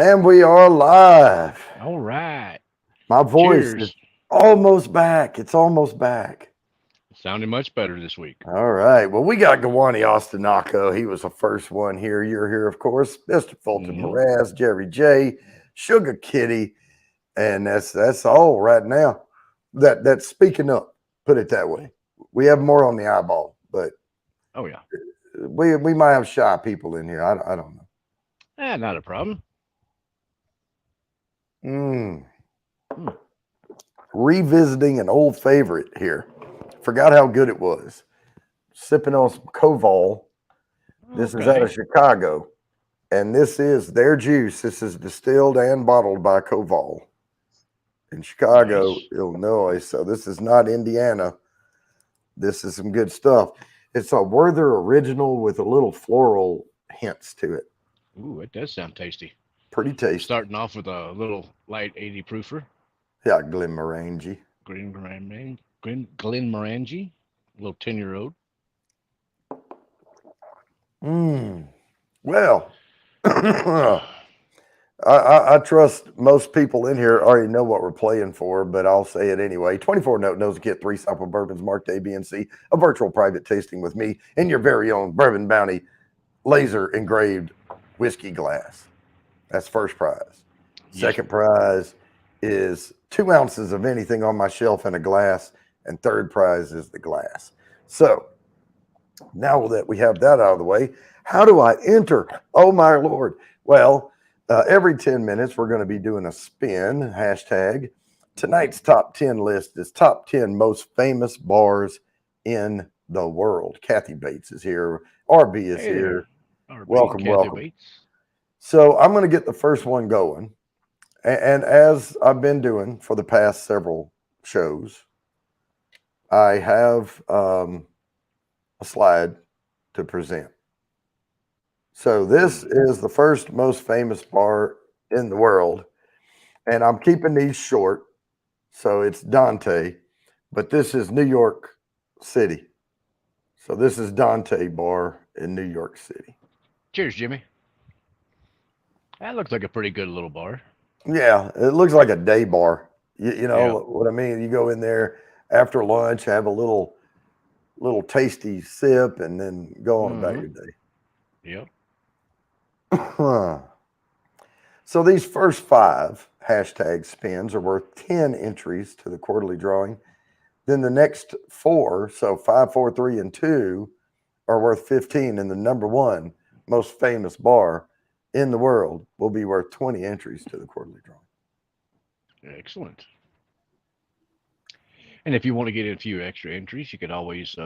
And we are live. All right. My voice is Cheers. almost back. It's almost back. Sounding much better this week. All right. Well, we got Gawani Ostinaco. He was the first one here. You're here, of course. Mr. Fulton hmm Mraz, Jerry J, Sugar Kitty, and that's all right now. That's speaking up. Put it that way. We have more on the eyeball, but Oh, yeah. we might have shy people in here. I don't know. Not a problem. Mm. Hmm. Revisiting an old favorite here. Forgot how good it was. Sipping on some Koval. This is out Okay. of Chicago. And this is their juice. This is distilled and bottled by Koval in Chicago, Nice. Illinois. So this is not Indiana. This is some good stuff. It's a Werther original with a little floral hints to it. Ooh, it does sound tasty. Pretty tasty. Starting off with a little light 80 proofer. Yeah, Glenmorangie. Glenmorangie. A little 10-year-old. Well, I trust most people in here already know what we're playing for, but I'll say it anyway. 24 Note Nose Kit, 3 sample bourbons marked A, B, and C, a virtual private tasting with me in your very own Bourbon Bounty laser engraved whiskey glass. That's first prize. Yes, Second sir. prize is 2 ounces of anything on my shelf in a glass, and third prize is the glass. So now that we have that out of the way, how do I enter? Oh, my Lord. Well, every 10 minutes, we're going to be doing a spin hashtag. Tonight's top 10 list is top 10 most famous bars in the world. Kathy Bates is here. RB is Hey there, here. RB and Welcome, Kathy welcome. Bates. So I'm going to get the first one going. And as I've been doing for the past several shows, I have a slide to present. So this is the first most famous bar in the world, and I'm keeping these short. So it's Dante, but this is New York City. So this is Dante Bar in New York City. Cheers, Jimmy. That looks like a pretty good little bar. Yeah, it looks like a day bar. You Yeah. know what I mean? You go in there after lunch, have a little tasty sip, and then go on about Mm-hmm. your day. Yep. So these first 5 hashtag spins are worth 10 entries to the quarterly drawing. Then the next 4, so 5, 4, 3, and 2, are worth 15. And the number one most famous bar in the world will be worth 20 entries to the quarterly drawing. Excellent. And if you want to get a few extra entries, you could always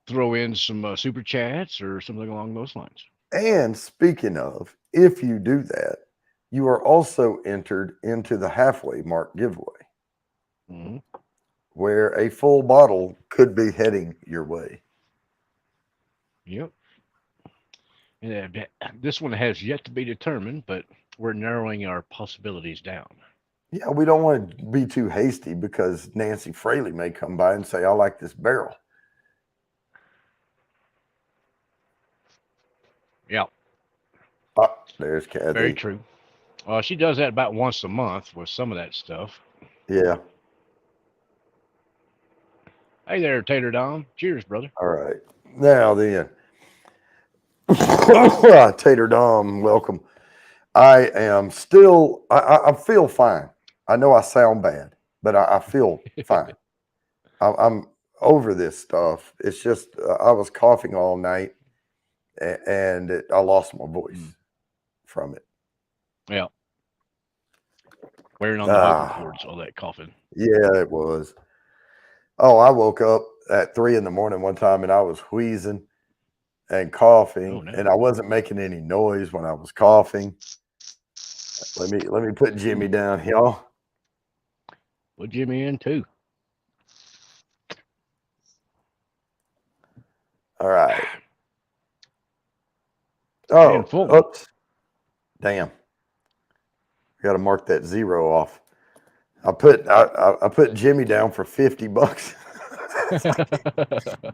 throw in some super chats or something along those lines. And speaking of, if you do that, you are also entered into the halfway mark giveaway, hmm where a full bottle could be heading your way. Yep. And this one has yet to be determined, but we're narrowing our possibilities down. Yeah, we don't want to be too hasty because Nancy Fraley may come by and say, I like this barrel. Yeah, Ah, there's very Kathy. true. She does that about once a month with some of that stuff. Yeah. Hey there, Tater Dom. Cheers, brother. All right. Now then, Tater Dom, welcome. I am still, I feel fine. I know I sound bad, but I feel fine. I'm over this stuff. It's just, I was coughing all night and I lost my voice Mm. from it. Yeah, wearing on the vocal Ah, cords, all that coughing. yeah, it was. Oh, I woke up at 3 in the morning one time and I was wheezing and Oh coughing, no. and I wasn't making any noise when I was coughing. Let me put Jimmy Mm. down, y'all. Put Jimmy in too. All right. And Oh, Fulton. oops. Damn. Got to mark that zero off. I put Jimmy down for $50.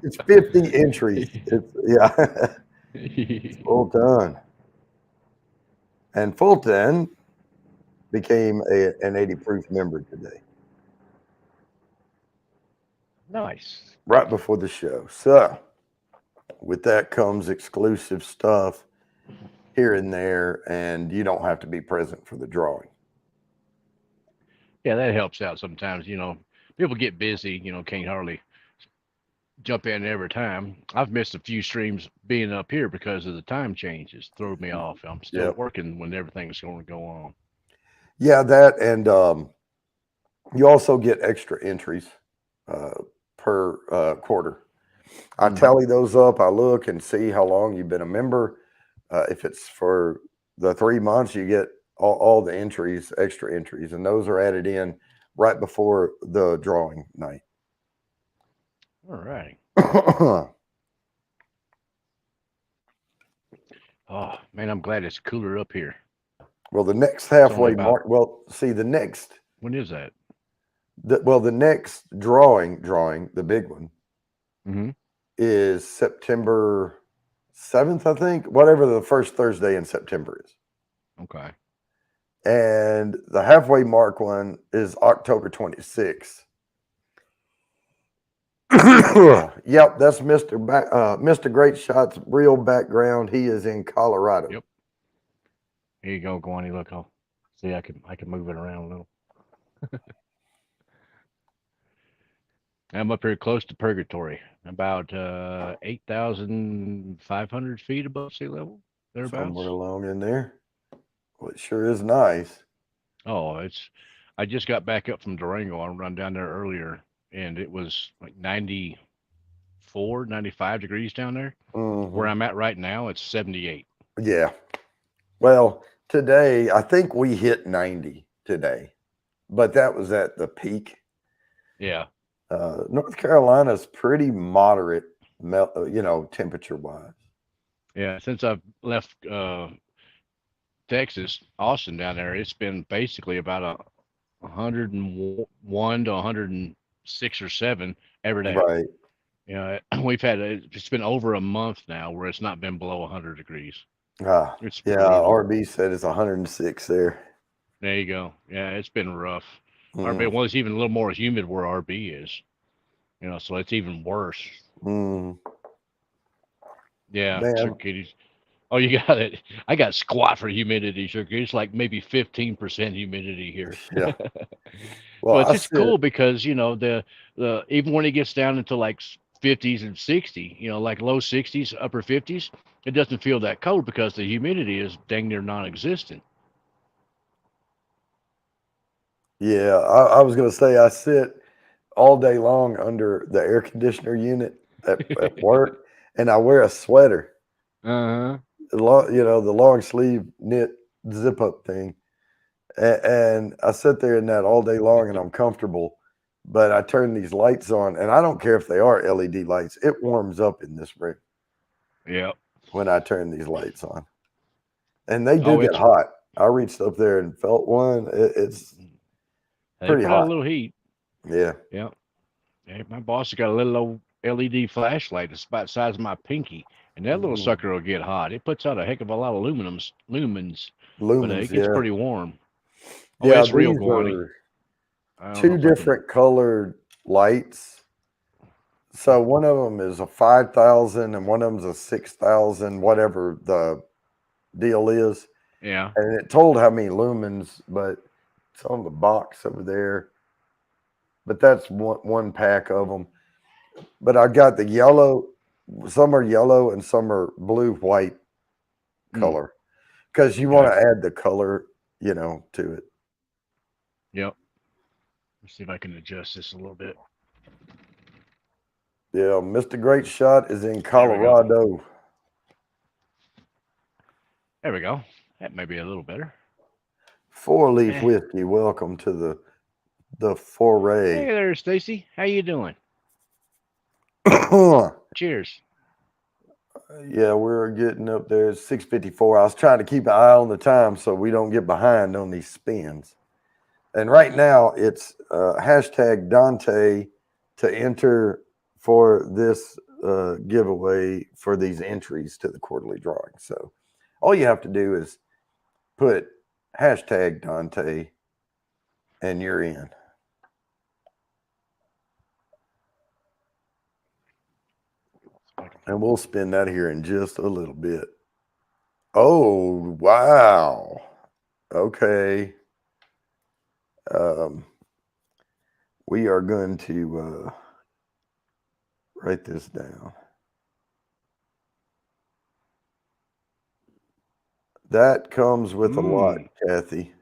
It's 50 entries. It's yeah. It's well done. And Fulton became an 80 proof member today, Nice. right before the show. So with that comes exclusive stuff here and there, and you don't have to be present for the drawing. Yeah, that helps out sometimes. People get busy. Can't hardly jump in every time. I've missed a few streams being up here because of the time changes. Throw me off. I'm still Yep. working when everything's going to go on. Yeah, that, and you also get extra entries per quarter. I Mhm. tally those up. I look and see how long you've been a member. If it's for the 3 months, you get all the entries, extra entries, and those are added in right before the drawing night. All right. Well, Oh man, I'm glad it's cooler up here. the next It's only halfway about mark. Well, see the next. when is that? The next drawing, the big one, Mm-hmm. is September 7th, I think. Whatever the first Thursday in September is. Okay. And the halfway mark one is October 26th. Yep, that's Mr. Great Shot's real background. He is in Colorado. Yep. Here you go, Guani. Look, I'll see. I can move it around a little. I'm up here close to Purgatory, about 8,500 feet above sea level, Somewhere thereabouts. along in there. Well, it sure is nice. Oh, I just got back up from Durango. I run down there earlier, and it was like 94, 95 degrees down there. Where Hmm. I'm at right now, it's 78. Yeah. Well, today, I think we hit 90 today, but that was at the peak. Yeah. North Carolina's pretty moderate, temperature wise. Yeah. Since I've left Texas, Austin down there, it's been basically about 101 to 106 or 7 every day. Right. It's been over a month now where it's not been below 100 degrees. It's Yeah. brutal. RB said it's 106 there. There you go. Yeah, it's been rough. RB, Mm, well, it's even a little more humid where RB is, so it's even worse. mm, Yeah, man. Sugar Kitties. Oh, you got it. I got squat for humidity, Sugar Kitties. It's like maybe 15% humidity here. Yeah. Well, Well, it's I just sit. cool because the even when it gets down into like 50s and 60, like low 60s, upper 50s, it doesn't feel that cold because the humidity is dang near non-existent. Yeah, I was gonna say I sit all day long under the air conditioner unit at work, and I wear a sweater, Uh-huh. the long sleeve knit zip up thing, and I sit there in that all day long, and I'm comfortable. But I turn these lights on, and I don't care if they are LED lights. It warms up in this room Yep. when I turn these lights on, and they do Oh, get it's hot. I reached up there and felt one. It's they pretty put out a hot. little heat. Yeah. Yeah. Hey, my boss has got a little old LED flashlight that's about the size of my pinky, and that little Mm. sucker will get hot. It puts out a heck of a lot of lumens, but Lumens, it gets yeah. pretty warm. Oh, Yeah, it's real these Guani. are I don't know two if I can. different colored lights. So one of them is a 5,000 and one of them's a 6,000, whatever the deal is. Yeah. And it told how many lumens, but it's on the box over there. But that's one pack of them. But I got the yellow, some are yellow and some are blue white Mm, color because you want okay. to add the color, to it. Yep. Let's see if I can adjust this a little bit. Yeah, Mr. Great Shot is in There we go. Colorado. There we go. That may be a little better. Four Leaf Eh. Whiskey. Welcome to the Hey foray. there, Stacy. How you doing? Yeah, Cheers. we're getting up there. It's 6:54. I was trying to keep an eye on the time so we don't get behind on these spins. And right now it's hashtag Dante to enter for this giveaway for these entries to the quarterly drawing. So all you have to do is put hashtag Dante, and you're in. And we'll spin that here in just a little bit. Oh, wow. Okay. We are going to write this down. That comes with a lot, Kathy.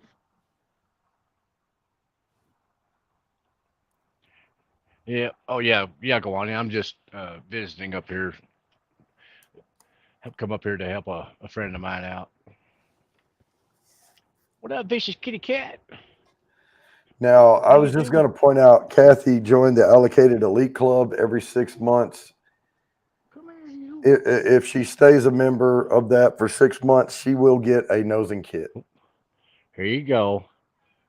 Yeah. Oh, yeah. Yeah, go on. I'm just visiting up here. Have come up here to help a friend of mine out. What up, vicious kitty cat? Now, I How was you just doing? going to point out, Kathy joined the Allocated Elite Club every 6 months. Come here, you. If she stays a member of that for 6 months, she will get a nosing kit. Here you go.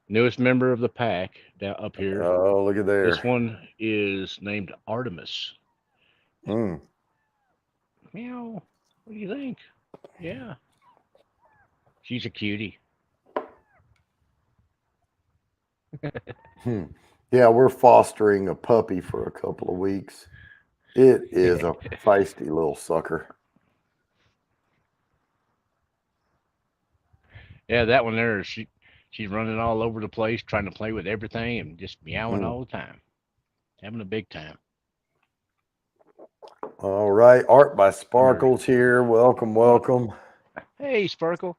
Newest member of the pack down up here. Oh, look at there. This one is named Artemis. Mm. Meow. What do you think? Yeah. She's a cutie. Yeah, we're fostering a puppy for a couple of weeks. It is a feisty little sucker. Yeah, that one there. She's running all over the place, trying to play with everything and just meowing Mm. all the time, having a big time. All right, Art by Sparkles here. Welcome, welcome. Hey, Sparkle.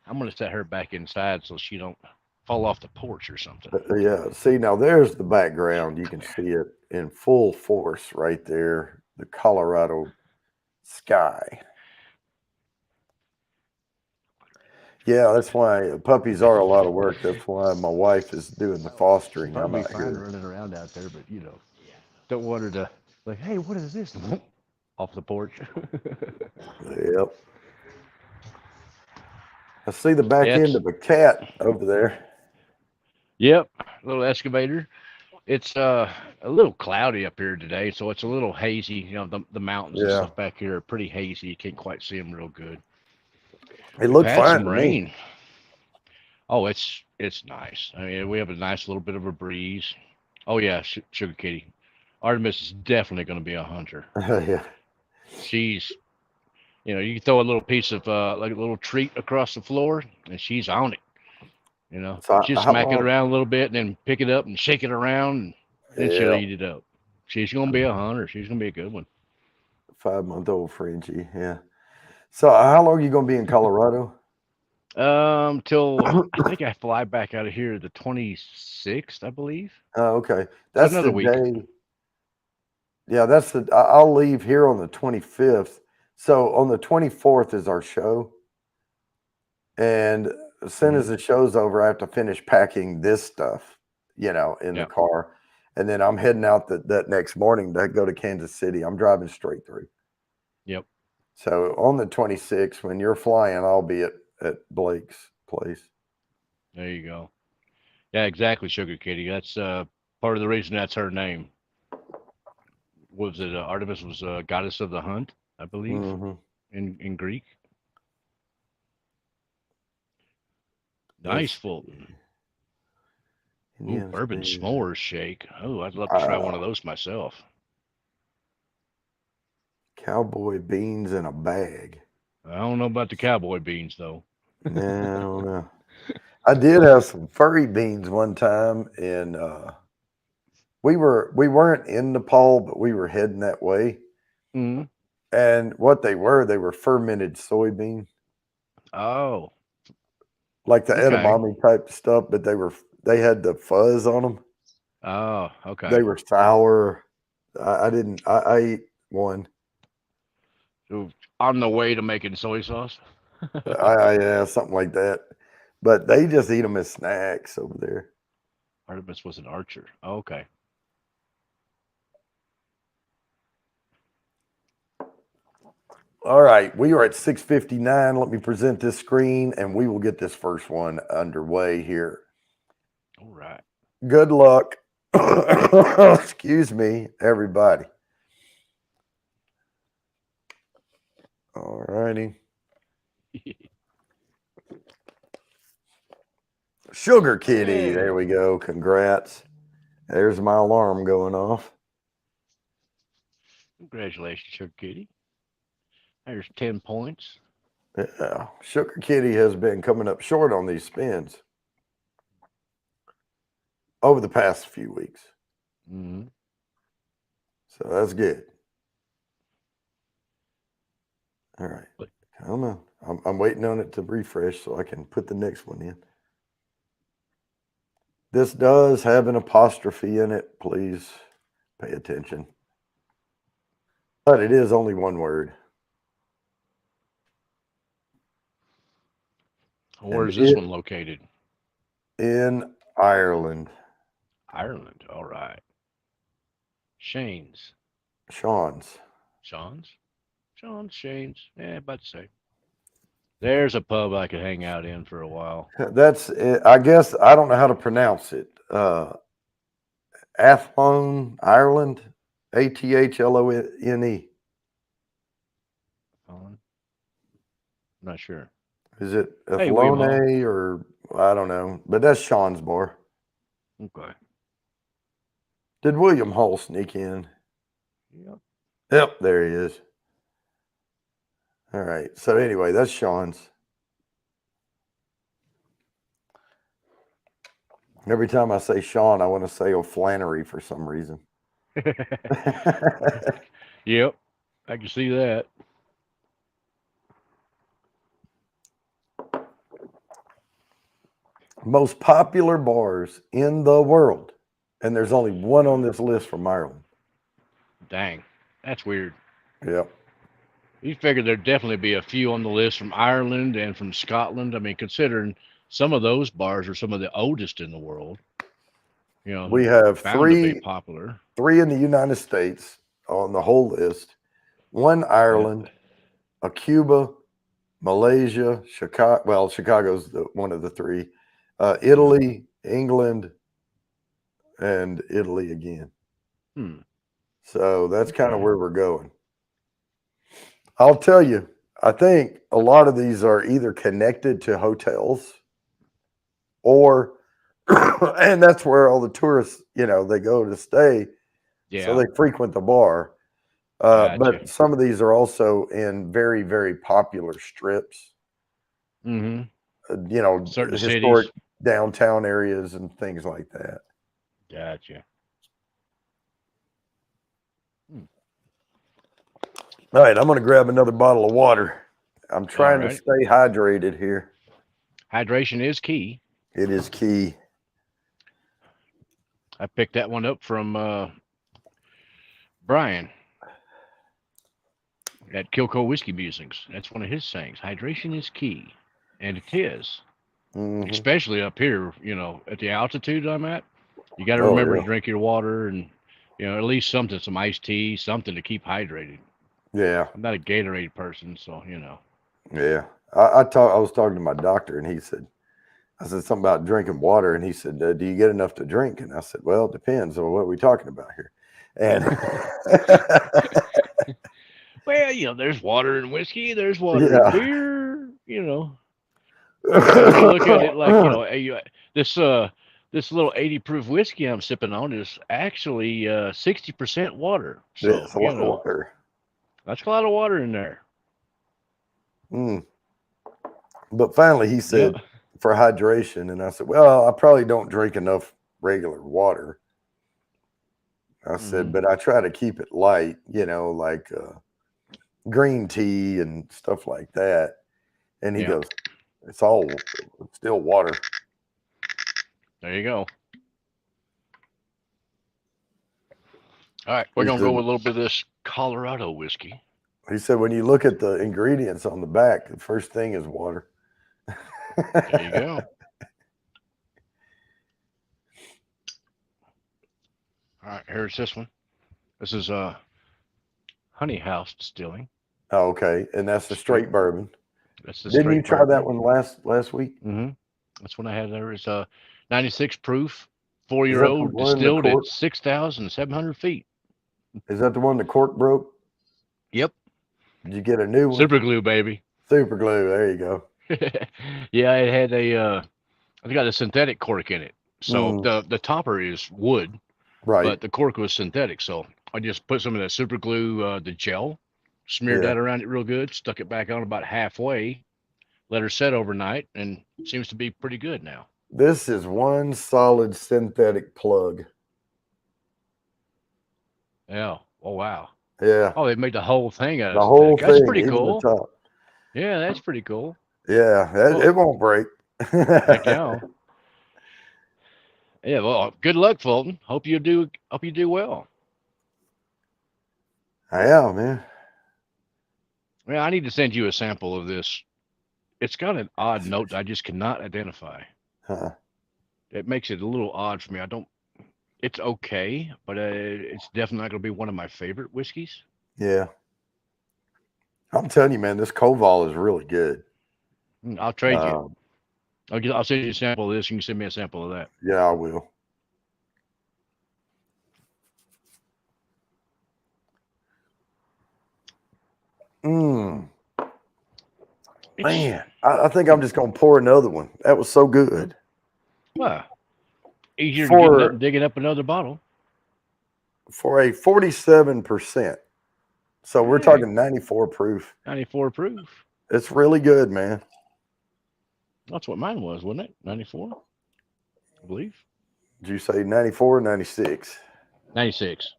I'm gonna set her back inside so she don't fall off the porch or something. Yeah, see, now there's the background. You can see it in full force right there. The Colorado sky. Yeah, that's why puppies are a lot of work. That's why my wife is doing the fostering. I'm Probably out fine here. running around out there, but don't want her to like, hey, what is this? Off the porch. Yep. I see the back Yeah, end of a cat over there. yep, little excavator. It's a little cloudy up here today, so it's a little hazy. The mountains and Yeah, stuff back here are pretty hazy. You can't quite see them real good. it We've looked had fine some to me. rain. Oh, it's nice. I mean, we have a nice little bit of a breeze. Oh yeah, Sugar Kitty. Artemis is definitely going to be a hunter. Yeah. She's, you can throw a little piece of like a little treat across the floor, and she's on it. So She'll how smack it long? around a little bit, and then pick it up and shake it around, and then she'll Yeah, eat it up. She's going to be a hunter. She's going to be a good one. 5-month-old Frenchie. Yeah. So how long are you gonna be in Colorado? Till I think I fly back out of here the 26th, I believe. Oh, okay. So That's the another week. day. Yeah, that's the. I'll leave here on the 25th. So on the 24th is our show, and as soon as Hmm. the show's over, I have to finish packing this stuff, in the Yeah. car, and then I'm heading out that next morning to go to Kansas City. I'm driving straight through. Yep. So on the 26th, when you're flying, I'll be at Blake's place. There you go. Yeah, exactly, Sugar Kitty. That's part of the reason that's her name. Was it Artemis was goddess of the hunt, I believe, Mm-hmm. in Greek. Nice, Let's Fulton. Ooh, Indian bourbon food. s'mores shake. Oh, I'd love to try one of those myself. Cowboy beans in a bag. I don't know about the cowboy beans though. Yeah, I don't know. I did have some furry beans one time, and we weren't in Nepal, but we were heading that way. Mm. And what they were fermented soybean, Oh, like the okay. edamame type stuff, but they had the fuzz on them. Oh, They okay. were sour. I didn't. I ate one. So on the way to making soy sauce. Yeah, something like that. But they just eat them as snacks over there. Artemis was an archer. Oh, okay. All right, we are at 6:59. Let me present this screen, and we will get this first one underway here. All right. Good luck. Excuse me, everybody. All righty. Sugar Kitty. Hey. There we go. Congrats. There's my alarm going off. Congratulations, Sugar Kitty. There's 10 points. Yeah. Sugar Kitty has been coming up short on these spins over the past few weeks. Mm-hmm. So that's good. All right. Come on. I'm waiting on it to refresh so I can put the next one in. This does have an apostrophe in it. Please pay attention. But it is only one word. Where's this one located? In Ireland. Ireland. All right. Shane's. Sean's. Shane's? Yeah, about to say. There's a pub I could hang out in for a while. That's it. I guess I don't know how to pronounce it. Athlone, Ireland. Athlone. I'm not sure. Is it Hey, Athlone or I don't know, but that's Sean's bar. Okay. Did William Hall sneak in? Yep. Yep, there he is. All right. So anyway, that's Sean's. Every time I say Sean, I want to say O'Flannery for some reason. Yep. I can see that. Most popular bars in the world. And there's only one on this list from Ireland. Dang. That's weird. Yep. You figured there'd definitely be a few on the list from Ireland and from Scotland. I mean, considering some of those bars are some of the oldest in the world. You know, We have bound to be popular. three in the United States on the whole list. One Ireland, a Cuba, Malaysia, Chicago. Well, Chicago's one of the three. Italy, England, and Italy again. So that's kind of where we're going. I'll tell you, I think a lot of these are either connected to hotels or, and that's where all the tourists, they go to stay. Yeah. So they frequent the bar. But some of these are also in very, very popular strips. Mm-hmm. Certain cities, historic downtown areas and things like that. Gotcha. All right, I'm going to grab another bottle of water. I'm trying to stay hydrated here. Hydration is key. It is key. I picked that one up from Brian at Kilco Whiskey Musings. That's one of his sayings. Hydration is key. And it is. Mm-hmm. Especially up here, at the altitude I'm at. You got to remember to drink your water and, at least some iced tea, something to keep hydrated. Yeah. I'm not a Gatorade person, so, Yeah. I was talking to my doctor and I said something about drinking water. And he said, do you get enough to drink? And I said, well, it depends on what we're talking about here. And well, there's water in whiskey. There's water in beer, Look at it like, this little 80 proof whiskey I'm sipping on is actually 60% water. So it's a lot of water. That's a lot of water in there. But finally he said for hydration, and I said, well, I probably don't drink enough regular water. I said, but I try to keep it light, like green tea and stuff like that. And he goes, it's still water. There you go. All right, we're going to go with a little bit of this Colorado whiskey. He said, when you look at the ingredients on the back, the first thing is water. There you go. All right, here's this one. This is Honey House Distilling. Oh, okay, and that's the straight bourbon. Didn't you try that one last week? Mm-hmm. That's one I had there. It's 96 proof, 4-year-old, distilled at 6,700 feet. Is that the one the cork broke? Yep. Did you get a new one? Super glue, baby. Super glue. There you go. Yeah, it had It's got a synthetic cork in it. So Mm, the topper is wood, right. but the cork was synthetic. So I just put some of that super glue, the gel, smeared Yeah. that around it real good, stuck it back on about halfway, let her set overnight, and seems to be pretty good now. This is one solid synthetic plug. Yeah. Oh wow. Yeah. Oh, they made the whole thing out The of whole synthetic. That's thing, pretty even the cool. top. Yeah, that's pretty cool. Yeah. Well, It won't break. heck yeah. Yeah. Well, good luck, Fulton. Hope you do. Hope you do well. Yeah, man. Yeah, I need to send you a sample of this. It's got an odd note that I just cannot identify. Huh. It makes it a little odd for me. I don't. It's okay, but it's definitely not going to be one of my favorite whiskeys. Yeah. I'm telling you, man, this Koval is really good. I'll trade you. Um, I'll send you a sample of this. You can send me a sample of that. yeah, I will. Mm, man, I think I'm just gonna pour another one. That was so good. Well, easier than getting up For and digging up another bottle. a 47%. So we're Hey, talking 94 proof. 94 proof. It's really good, man. That's what mine was, wasn't it? 94, I believe. Did you say 94 or 96? 96.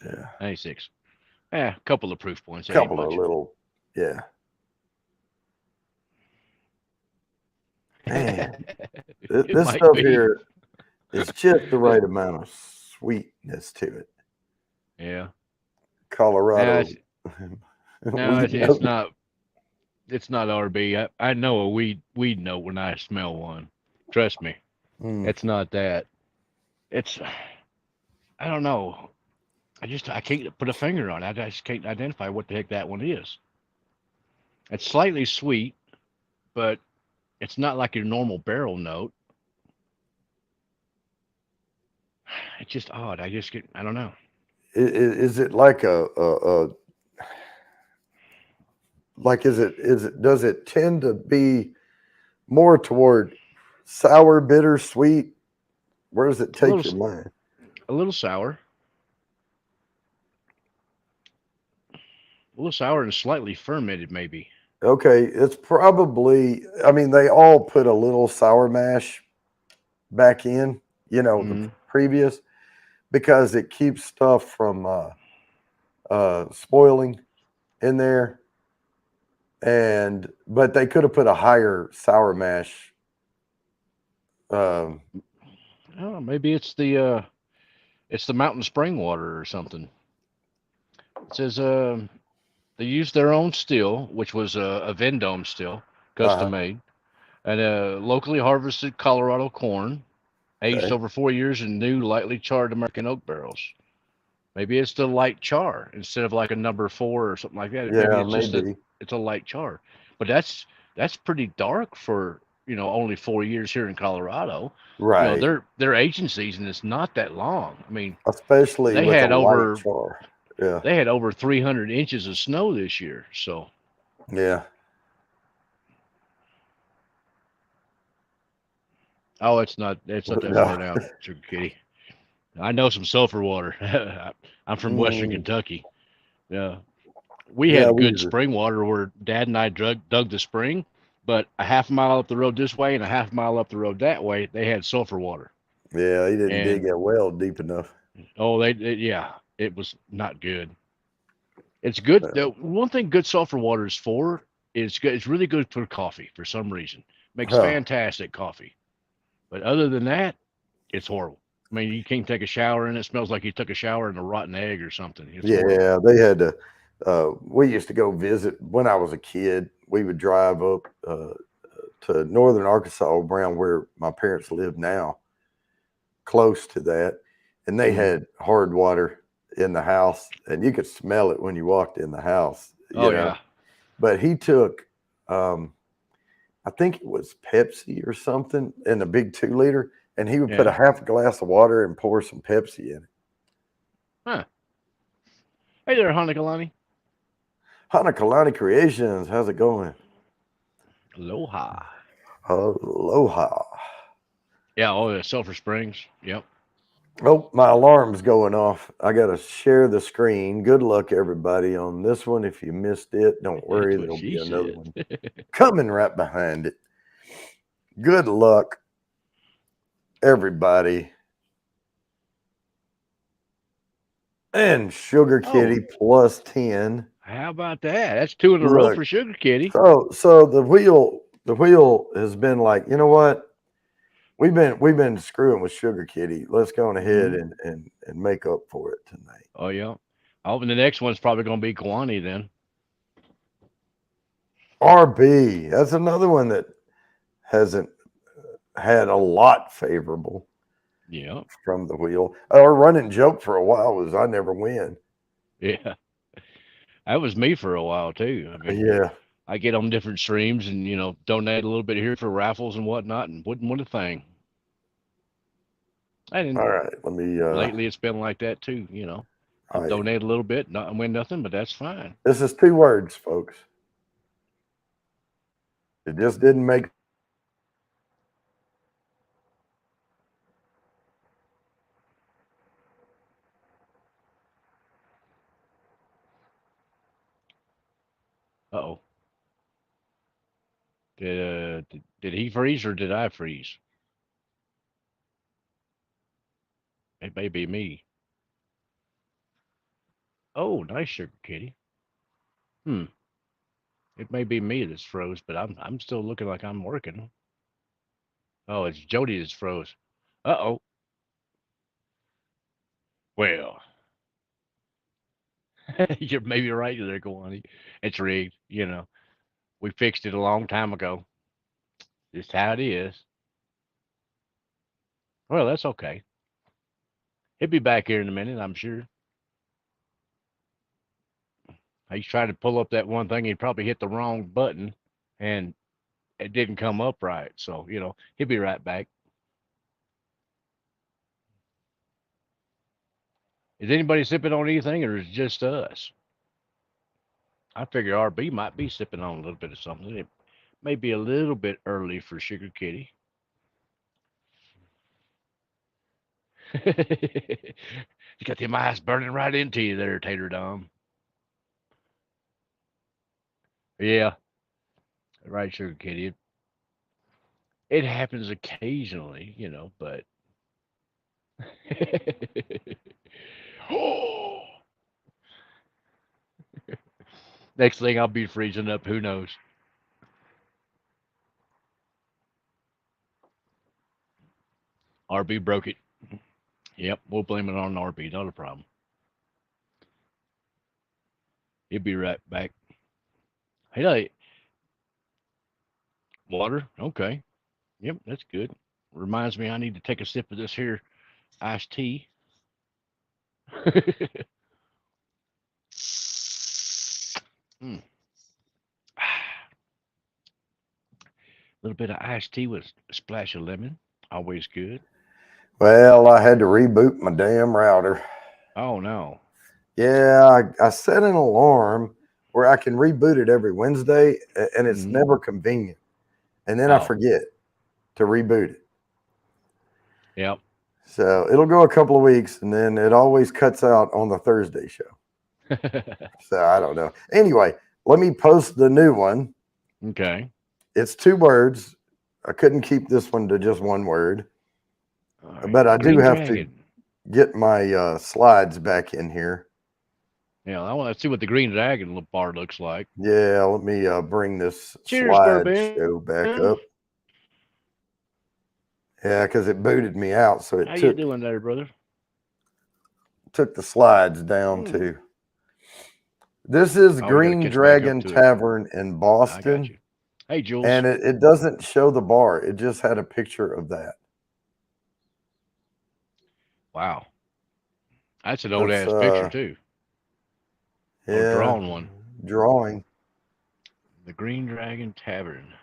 Yeah. 96. Yeah, a couple of proof points. It ain't Couple of much. little, yeah. Man, It this might stuff be. here is just the right amount of sweetness to it. Yeah. Colorado. No, Weed it's note. not. It's not RB. I know a weed note when I smell one. Trust me, Mm, it's not that. It's I don't know. I can't put a finger on it. I just can't identify what the heck that one is. It's slightly sweet, but it's not like your normal barrel note. It's just odd. I don't know. is it like like does it tend to be more toward sour, bitter, sweet? Where does it A take little your mind? a little sour, a little sour and slightly fermented maybe. Okay, it's probably. I mean, they all put a little sour mash back in. The Mm. previous because it keeps stuff from spoiling in there. And but they could have put a higher sour mash. Um, Oh, maybe it's the mountain spring water or something. It says they used their own still, which was a Vendome still, custom uh-huh, made, and locally harvested Colorado corn, aged okay. over 4 years in new, lightly charred American oak barrels. Maybe it's the light char instead of like a number four or something like that. Maybe Yeah, it's just maybe. it's a light char, but that's pretty dark for only 4 years here in Colorado. Right. Their aging season is not that long. I mean, Especially they with a had light over char. Yeah. they had over 300 inches of snow this year. So Yeah. oh, it's not that No. far down, Sugar Kitty. I know some sulfur water. I'm from Western Mm, Kentucky. Yeah, we yeah, had we good were. spring water where Dad and I dug the spring, but a half mile up the road this way and a half mile up the road that way, they had sulfur water. Yeah, he didn't dig And that well deep enough. oh, yeah, it was not good. It's good. The one thing good sulfur water is for is good. It's really good for coffee for some reason. Makes Huh. fantastic coffee. But other than that, it's horrible. I mean, you can't take a shower and it smells like you took a shower in a rotten egg or something. It's horrible. Yeah, they had to. We used to go visit when I was a kid. We would drive up to northern Arkansas, around where my parents live now, close to that, and they Mm. had hard water in the house, and you could smell it when you walked in the house. Oh yeah, But he took, um, I think it was Pepsi or something, in a big 2 liter, and he would put a yeah. half a glass of water and pour some Pepsi in it. Huh. Hey there, Hanakalani. Hanakalani Creations, how's it going? Aloha. Aloha. Yeah, oh, yeah, Sulphur Springs. Yep. Oh, my alarm's going off. I got to share the screen. Good luck, everybody, on this one. If you missed it, don't worry. That's what There'll be she another said. one coming right behind it. Good luck, everybody. And Sugar Kitty plus 10. How about that? That's 2 in a row Look, for Sugar Kitty. so the wheel has been like, you know what? We've been screwing with Sugar Kitty. Let's go on ahead and make up for it tonight. Oh yeah. Oh, and the next one's probably going to be Kwani then. RB, that's another one that hasn't had a lot favorable. Yeah. From the wheel. Our running joke for a while was I never win. Yeah. That was me for a while too. I mean, Yeah. I get on different streams and donate a little bit here for raffles and whatnot, and wouldn't win a thing. And all right, let me. Lately, it's been like that too. I'll donate a little bit, not win nothing, but that's fine. This is 2 words, folks. It just didn't make. Uh-oh. Did he freeze or did I freeze? It may be me. Oh, nice, Sugar Kitty. It may be me that's froze, but I'm still looking like I'm working. Oh, it's Jody that's froze. Uh-oh. Well, you're maybe right there, Kawani. It's rigged. We fixed it a long time ago. Just how it is. Well, that's okay. He'll be back here in a minute, I'm sure. He's trying to pull up that one thing. He probably hit the wrong button, and it didn't come up right. So, he'll be right back. Is anybody sipping on anything, or is it just us? I figure RB might be sipping on a little bit of something. It may be a little bit early for Sugar Kitty. You got them eyes burning right into you there, Tater Dom. Yeah, right, Sugar Kitty. It happens occasionally, but. Next thing I'll be freezing up. Who knows? RB broke it. Yep, we'll blame it on RB. Not a problem. He'll be right back. Hey, water. Okay. Yep, that's good. Reminds me I need to take a sip of this here iced tea. A little bit of iced tea with a splash of lemon. Always good. Well, I had to reboot my damn router. Oh, no. Yeah, I set an alarm where I can reboot it every Wednesday, and it's never convenient. And then I forget to reboot it. Yep. So it'll go a couple of weeks, and then it always cuts out on the Thursday show. So I don't know. Anyway, let me post the new one. Okay. It's 2 words. I couldn't keep this one to just 1 word. Right. But I do have to get my slides back in here. Yeah, I want to see what the Green Dragon bar looks like. Yeah, let me bring this slide show back up. Yeah, because it booted me out, so it How you doing there, brother? Took the slides down too. This is Green Dragon Tavern in Boston. I got you. Hey, Jules. And it doesn't show the bar. It just had a picture of that. Wow. That's an old ass picture too. Yeah. Drawn one. Drawing. The Green Dragon Tavern.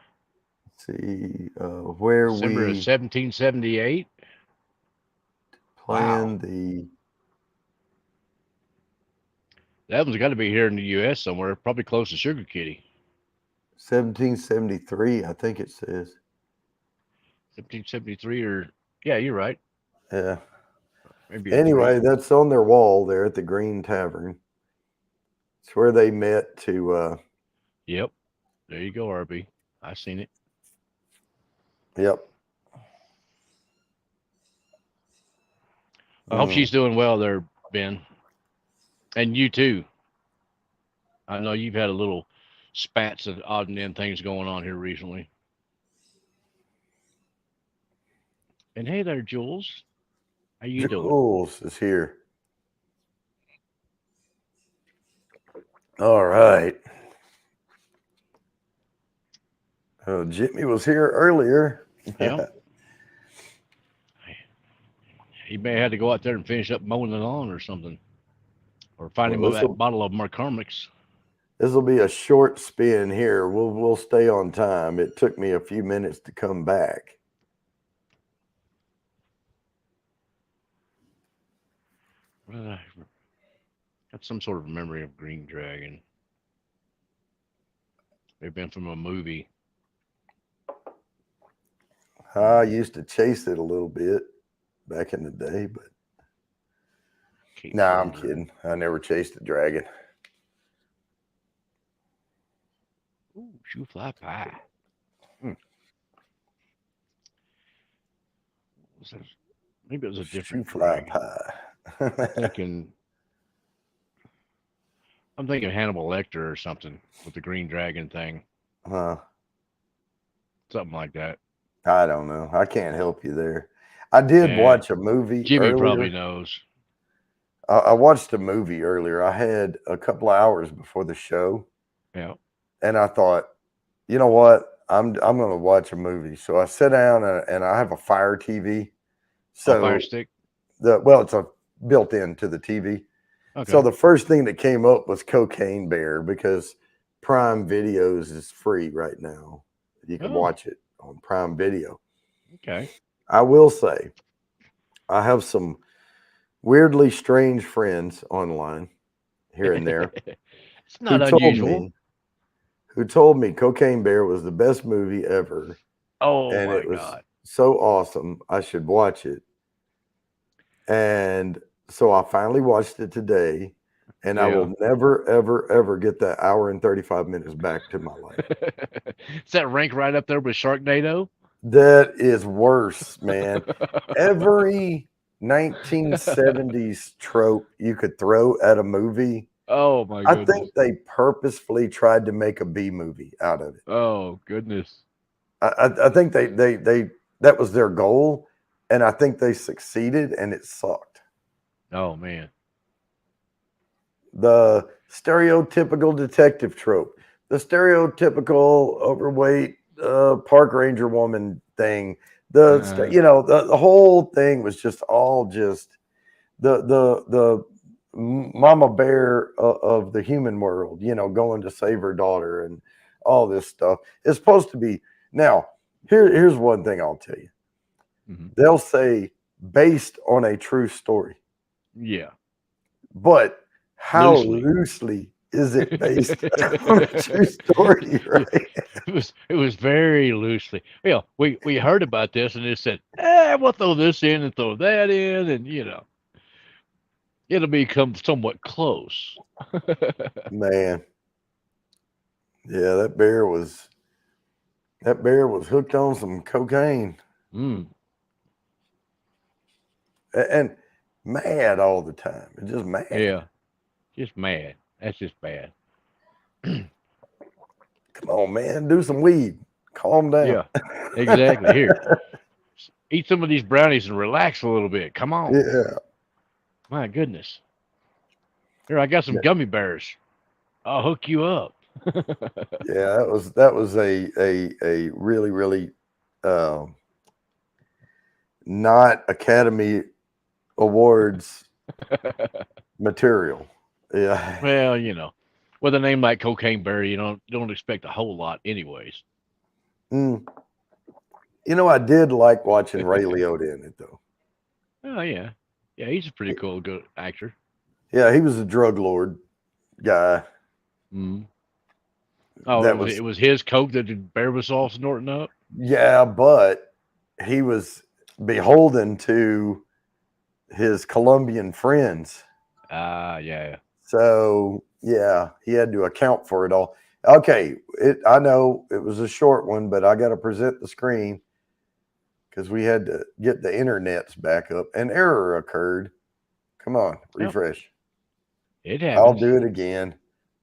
Let's see where December of 1778. Playing the. That one's got to be here in the U.S. somewhere, probably close to Sugar Kitty. 1773, I think it says. 1773 or Yeah, you're right. Yeah. Maybe a Anyway, 3. that's on their wall there at the Green Tavern. It's where they met to. Yep. There you go, RB. I seen it. Yep. I hope she's Mm. doing well there, Ben. And you too. I know you've had a little spats of odd and end things going on here recently. And hey there, Jules. How you doing? Jules is here. All right. Oh, Jimmy was here earlier. Yeah. He may have had to go out there and finish up mowing the lawn or something. Or find him Well, that bottle of McCormick's. this will be a short spin here. We'll stay on time. It took me a few minutes to come back. I got some sort of memory of Green Dragon. They've been from a movie. I used to chase it a little bit back in the day, but I'm kidding. I never chased a dragon. Ooh, shoe fly pie. Maybe it was a different Shoe-fly dragon. pie. I'm thinking Hannibal Lecter or something with the Green Dragon thing. Huh. Something like that. I don't know. I can't help you there. I did watch a movie Jimmy earlier. probably knows. I watched a movie earlier. I had a couple of hours before the show. Yeah. And I thought, you know what? I'm going to watch a movie. So I sit down and I have a Fire TV. So Fire Stick? It's a built into the TV. Okay. So the first thing that came up was Cocaine Bear because Prime Videos is free right now. You can watch it on Prime Video. Okay. I will say, I have some weirdly strange friends online here and there. It's not unusual. Who told me Cocaine Bear was the best movie ever. Oh, and my it was God. so awesome. I should watch it. And so I finally watched it today. And I will never, ever, ever get that hour and 35 minutes back to my life. Does that rank right up there with Sharknado? That is worse, man. Every 1970s trope you could throw at a movie. Oh, my goodness. I think they purposefully tried to make a B movie out of it. Oh, goodness. I think they that was their goal. And I think they succeeded and it sucked. Oh, man. The stereotypical detective trope, the stereotypical overweight park ranger woman thing, the whole thing was just all just the mama bear of the human world, going to save her daughter and all this stuff. It's supposed to be. Now, here's one thing I'll tell you. Mm-hmm. They'll say based on a true story. Yeah. But how loosely is it based on a true story, right? It was very loosely. We heard about this and it said, we'll throw this in and throw that in, and it'll become somewhat close. Man. Yeah, that bear was hooked on some cocaine. And mad all the time. Just mad. Yeah. Just mad. That's just bad. Come on, man. Do some weed. Calm down. Yeah, exactly. Here. Eat some of these brownies and relax a little bit. Come on. Yeah. My goodness. Here, I got some gummy bears. I'll hook you up. Yeah, that was a really, really not Academy Awards material. Yeah. Well, with a name like Cocaine Bear, you don't expect a whole lot anyways. I did like watching Ray Liotta in it though. Oh yeah. Yeah, he's a pretty cool good actor. Yeah, he was a drug lord guy. Oh, it was his coke that the bear was all snorting up? Yeah, but he was beholden to his Colombian friends. Yeah. So yeah, he had to account for it all. Okay, I know it was a short one, but I got to present the screen because we had to get the internets back up. An error occurred. Come on, refresh. It happens. I'll do it again.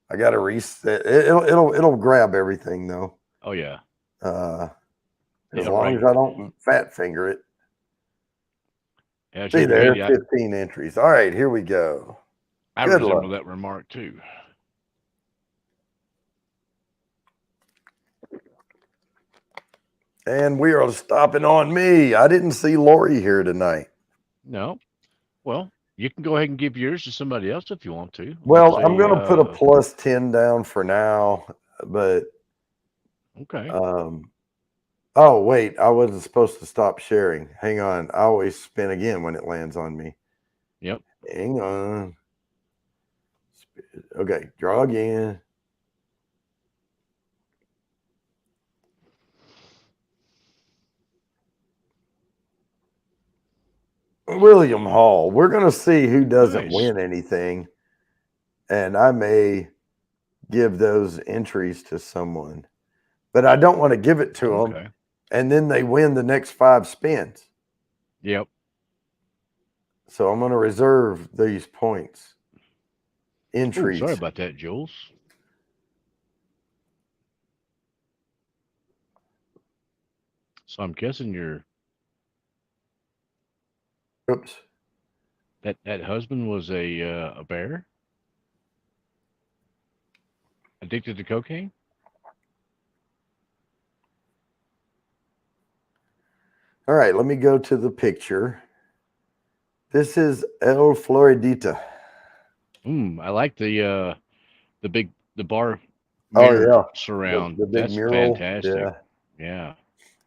I got to reset. It'll grab everything though. Oh yeah. As long as I don't fat finger it. Yeah, See there, 15 entries. All right, here we go. I resemble that remark too. And we are stopping on me. I didn't see Lori here tonight. No. Well, you can go ahead and give yours to somebody else if you want to. Well, I'm going to put a plus 10 down for now, but okay. Oh, wait, I wasn't supposed to stop sharing. Hang on. I always spin again when it lands on me. Yep. Hang on. Okay, draw again. William Hall. We're going to see who doesn't win anything. And I may give those entries to someone. But I don't want to give it to them. And then they win the next 5 spins. Yep. So I'm going to reserve these points. Entries. Sorry about that, Jules. So I'm guessing you're. Oops. That husband was a bear? Addicted to cocaine? All right, let me go to the picture. This is El Floridita. I like the bar mirror surround. The big That's mural. fantastic. Yeah.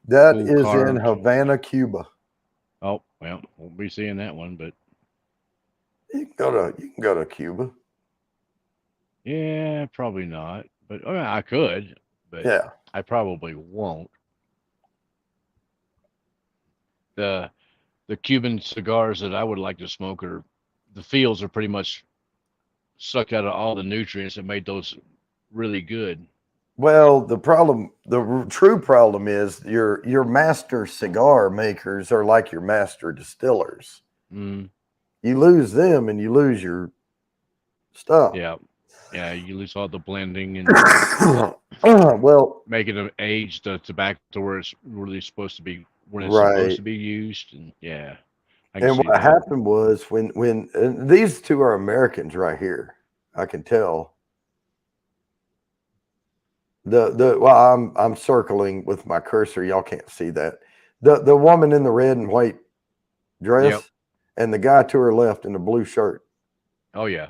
That cool is carved. In Havana, Cuba. Oh, well, won't be seeing that one, but you can go to Cuba. Yeah, probably not. But I could, but yeah, I probably won't. The Cuban cigars that I would like to smoke the fields are pretty much sucked out of all the nutrients that made those really good. Well, the true problem is your master cigar makers are like your master distillers. Mm. You lose them and you lose your stuff. Yeah, you lose all the blending and making them age the tobacco to where it's really supposed to be supposed to be used. And yeah. And what happened was when these two are Americans right here, I can tell. I'm circling with my cursor. Y'all can't see that. The woman in the red and white dress and the guy to her left in the blue shirt. Oh yeah.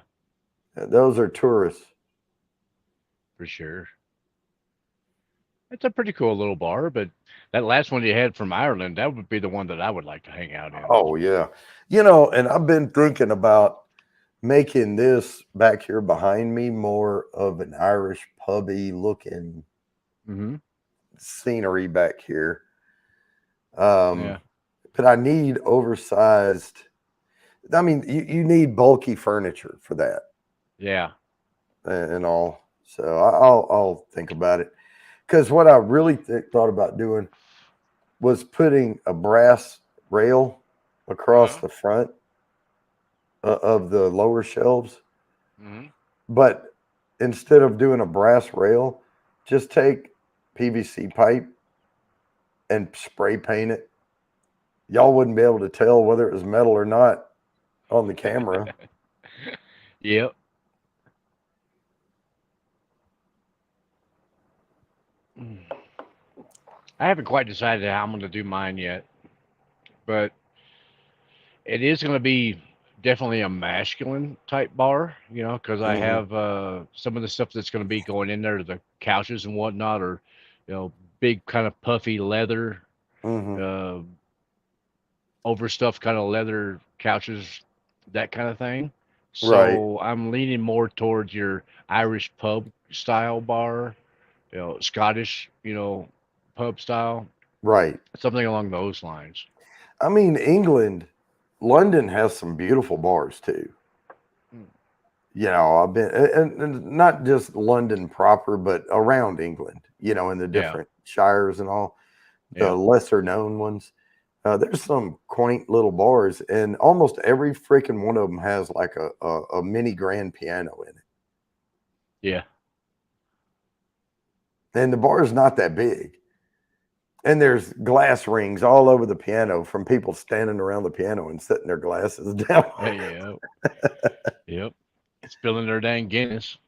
Those are tourists. For sure. It's a pretty cool little bar, but that last one you had from Ireland, that would be the one that I would like to hang out in. Oh yeah. And I've been thinking about making this back here behind me more of an Irish pubby looking scenery back here. But I need oversized. I mean, you need bulky furniture for that. Yeah. And all. So I'll think about it. Because what I really thought about doing was putting a brass rail across the front of the lower shelves. But instead of doing a brass rail, just take PVC pipe and spray paint it. Y'all wouldn't be able to tell whether it was metal or not on the camera. Yep. I haven't quite decided how I'm going to do mine yet, but it is going to be definitely a masculine type bar, because I have some of the stuff that's going to be going in there, the couches and whatnot, or big kind of puffy leather, overstuffed kind of leather couches, that kind of thing. So I'm leaning more towards your Irish pub style bar, Scottish, pub style. Right. Something along those lines. I mean, England, London has some beautiful bars too. You know, I've been, and not just London proper, but around England, you know, in the different shires and all, the lesser known ones. There's some quaint little bars, and almost every freaking one of them has like a mini grand piano in it. Yeah. And the bar is not that big. And there's glass rings all over the piano from people standing around the piano and setting their glasses down. Yeah. Yep. Spilling their dang Guinness.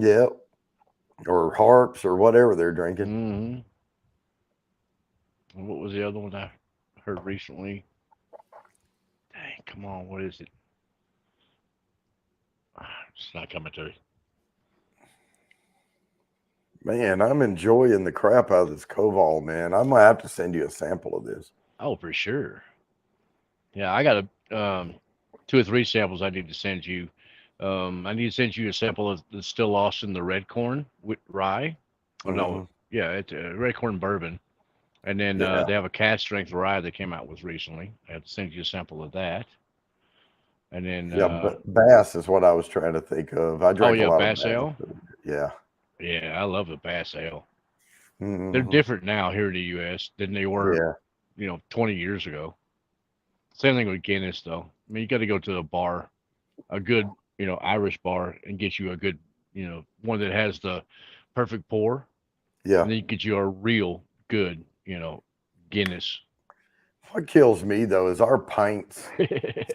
Yep. Or harps or whatever they're drinking. Mm-hmm. What was the other one I heard recently? Dang, come on, what is it? It's not coming to me. Man, I'm enjoying the crap out of this Koval, man. I might have to send you a sample of this. Oh, for sure. Yeah, I got 2 or 3 samples I need to send you. I need to send you a sample of the Still Lost in the Red Corn with rye. Oh, no. Yeah, it's red corn bourbon. And then they have a cast strength rye they came out with recently. I have to send you a sample of that. And then but Bass is what I was trying to think of. I drank a lot Bass of Ale. Yeah. Yeah, I love the Bass Ale. Mm-hmm. They're different now here in the U.S. than they were, 20 years ago. Same thing with Guinness, though. I mean, you got to go to a bar, a good, Irish bar, and get you a good, one that has the perfect pour. Yeah. And then you get you a real good, Guinness. What kills me though is our pints.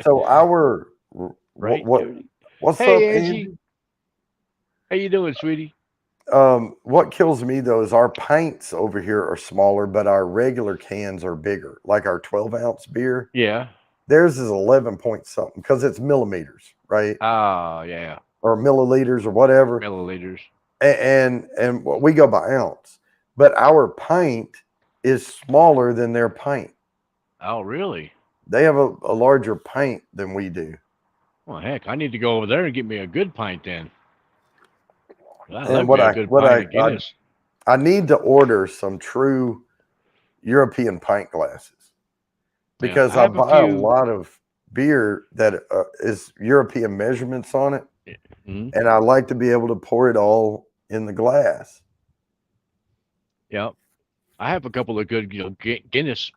So our right. What's hey, up, Angie? How you doing, sweetie? What kills me though is our pints over here are smaller, but our regular cans are bigger. Like our 12-ounce beer. Yeah. Theirs is 11 point something because it's millimeters, right? Yeah. Or milliliters or whatever. Milliliters. And we go by ounce, but our pint is smaller than their pint. Oh, really? They have a larger pint than we do. Well, heck, I need to go over there and get me a good pint then. And I need to order some true European pint glasses because I buy a lot of beer that is European measurements on it. Mm-hmm. And I like to be able to pour it all in the glass. Yeah. I have a couple of good, Guinness,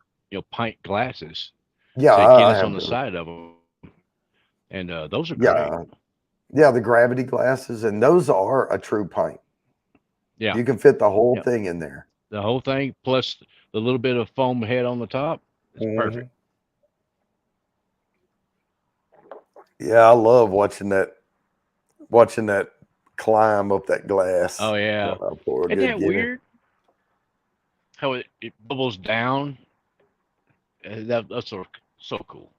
pint glasses. Yeah. Say Guinness on the side of them. And those are great. Yeah, the gravity glasses, and those are a true pint. Yeah. You can fit the whole thing in there. The whole thing, plus the little bit of foam head on the top. It's perfect. Yeah, I love watching that climb up that glass. Oh, yeah. Isn't that weird? How it bubbles down. That's so cool.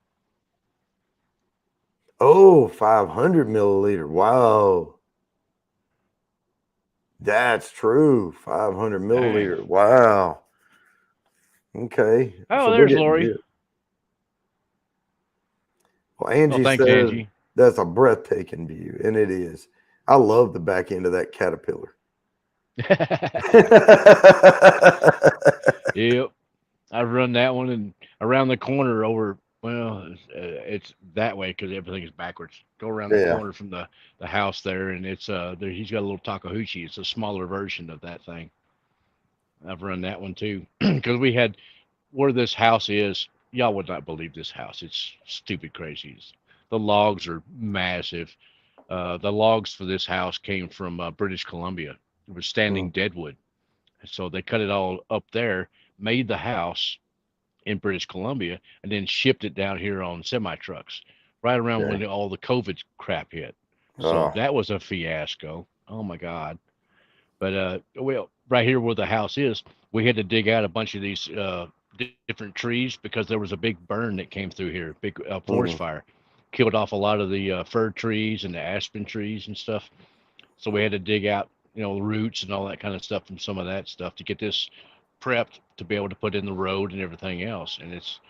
Oh, 500 milliliter. Wow. That's true. 500 milliliter. Dang. Wow. Okay. Oh, so there's Lori. Well, Angie thanks, says Angie. That's a breathtaking view, and it is. I love the back end of that Caterpillar. Yep. I've run that one and around the corner over. Well, it's that way because everything is backwards. Go around the corner from the house there, and it's there. He's got a little Takeuchi. It's a smaller version of that thing. I've run that one too because we had where this house is. Y'all would not believe this house. It's stupid crazy. The logs are massive. The logs for this house came from British Columbia. It was standing deadwood, so they cut it all up there, made the house in British Columbia, and then shipped it down here on semi trucks right around when all the COVID crap hit. So that was a fiasco. Oh my God. But well, right here where the house is, we had to dig out a bunch of these different trees because there was a big burn that came through here, big forest fire, killed off a lot of the fir trees and the aspen trees and stuff. So we had to dig out, the roots and all that kind of stuff from some of that stuff to get this prepped to be able to put in the road and everything else. And it's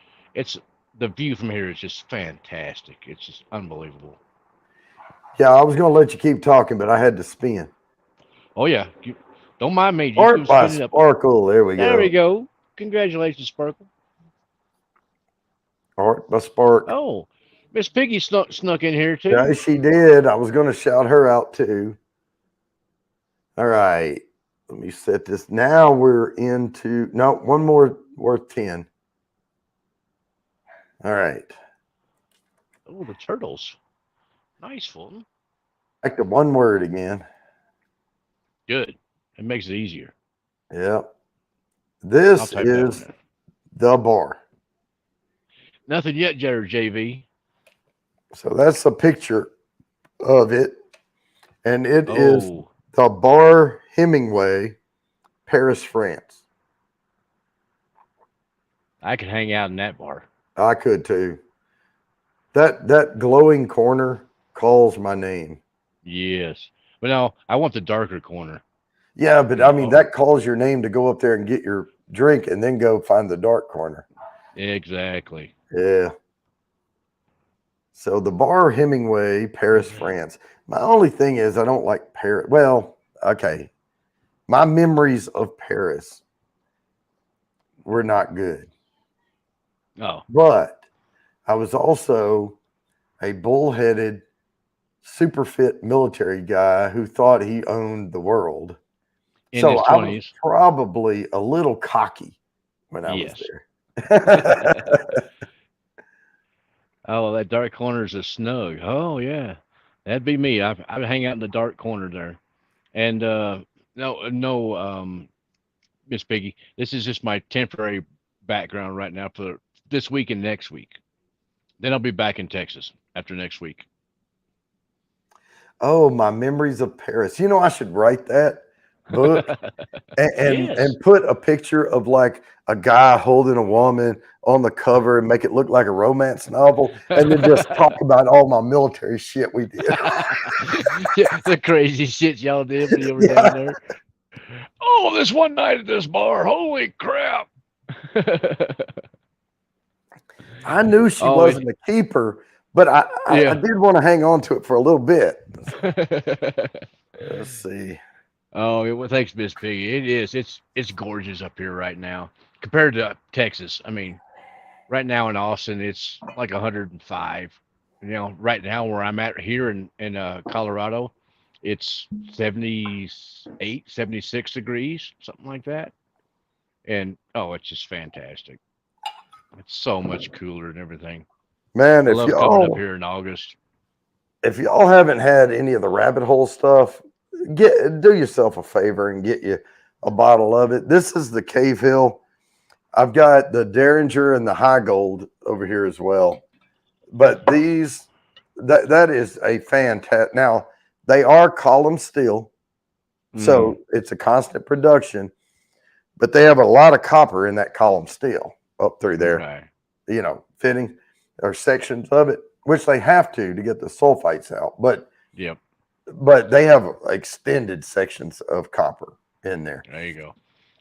the view from here is just fantastic. It's just unbelievable. Yeah, I was going to let you keep talking, but I had to spin. Oh yeah, don't mind me. Art by Sparkle. There we go. There we go. Congratulations, Sparkle. Art by Spark. Oh, Miss Piggy snuck in here too. Yeah, she did. I was going to shout her out too. All right. Let me set this. Now we're into, no, one more worth 10. All right. Oh, the turtles. Nice, Fulton. Back to one word again. Good. It makes it easier. Yep. This is the bar. Nothing yet, JV. So that's a picture of it. And it is Oh, the Bar Hemingway, Paris, France. I could hang out in that bar. I could too. That glowing corner calls my name. Yes. But no, I want the darker corner. Yeah, but You I know, mean, that calls your name to go up there and get your drink and then go find the dark corner. exactly. Yeah. So the Bar Hemingway, Paris, France. My only thing is I don't like Paris. Well, okay. My memories of Paris were not good. Oh, But I was also a bullheaded, super fit military guy who thought he owned the world. in So his I was 20s. probably a little cocky when I was Yes. there. Oh, that dark corner is a snug. Oh yeah, that'd be me. I'd hang out in the dark corner there. And no, Miss Piggy, this is just my temporary background right now for this week and next week. Then I'll be back in Texas after next week. Oh, my memories of Paris. You know, I should write that book and Yes. put a picture of like a guy holding a woman on the cover and make it look like a romance novel, and then just talk about all my military shit we did. Yeah, the crazy shit y'all did when you were down there. Oh, this one night at this bar, holy crap! I knew she wasn't a keeper, but I did want to hang on to it for a little bit. Let's see. Oh, well, thanks, Miss Piggy. It is. It's gorgeous up here right now compared to Texas. I mean, right now in Austin, it's like 105. You know, right now where I'm at here in Colorado, it's 78, 76 degrees, something like that. And oh, it's just fantastic. It's so much cooler and everything. Man, I love coming up here in August. If y'all haven't had any of the rabbit hole stuff, do yourself a favor and get you a bottle of it. This is the Cave Hill. I've got the Derringer and the High Gold over here as well. But these, that is a fantastic. Now, they are column steel, so it's a constant production, but they have a lot of copper in that column steel up through there. Okay. You know, fitting or sections of it, which they have to get the sulfites out. But yep. But they have extended sections of copper in there. There you go.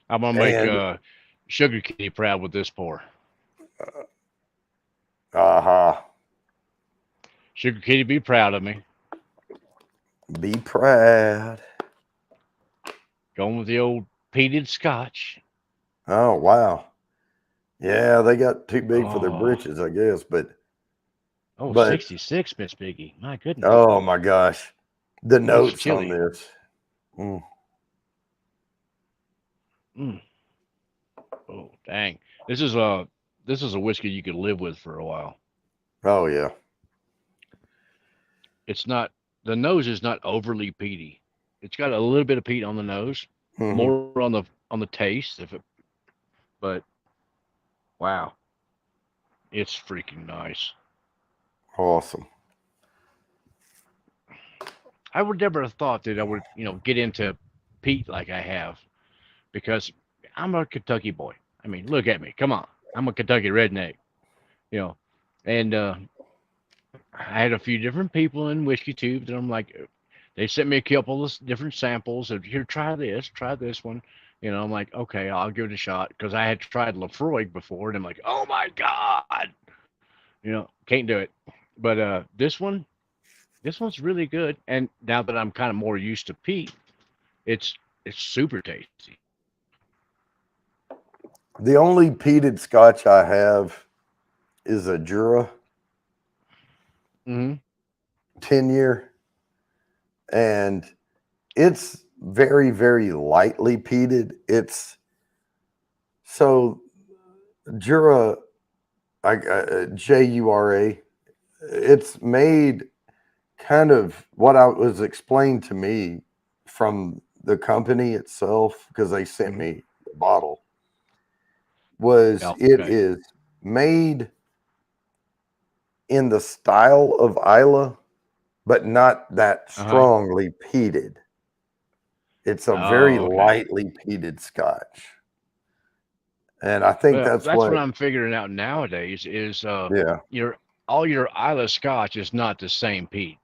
I'm gonna make Sugar Kitty proud with this pour. Sugar Kitty, be proud of me. Be proud. Going with the old peated scotch. Oh, wow. Yeah, they got too big for their britches, I guess. But 66, Miss Piggy. My goodness. Oh my gosh. The notes on this. Oh, dang. This is a whiskey you could live with for a while. Oh yeah. The nose is not overly peaty. It's got a little bit of peat on the nose, more on the taste but wow. It's freaking nice. Awesome. I would never have thought that I would, get into peat like I have, because I'm a Kentucky boy. I mean, look at me. Come on. I'm a Kentucky redneck, and I had a few different people in Whiskey Tube that I'm like, they sent me a couple of different samples of, here, try this one. I'm like, okay, I'll give it a shot, because I had tried Lafroig before, and I'm like, oh my God, can't do it. But this one's really good. And now that I'm kind of more used to peat, it's super tasty. The only peated scotch I have is a Jura Mm-hmm. 10-year, and it's very, very lightly peated. It's so Jura, Jura. It's made kind of what I was explained to me from the company itself, because they sent Mm-hmm. me the bottle, was Oh, it okay. is made in the style of Isla, but not that Uh-huh. strongly peated. It's a very Oh, okay. lightly peated Scotch, and I think Well, that's that's what. what I'm figuring out nowadays is Yeah. your all your Isla Scotch is not the same peat.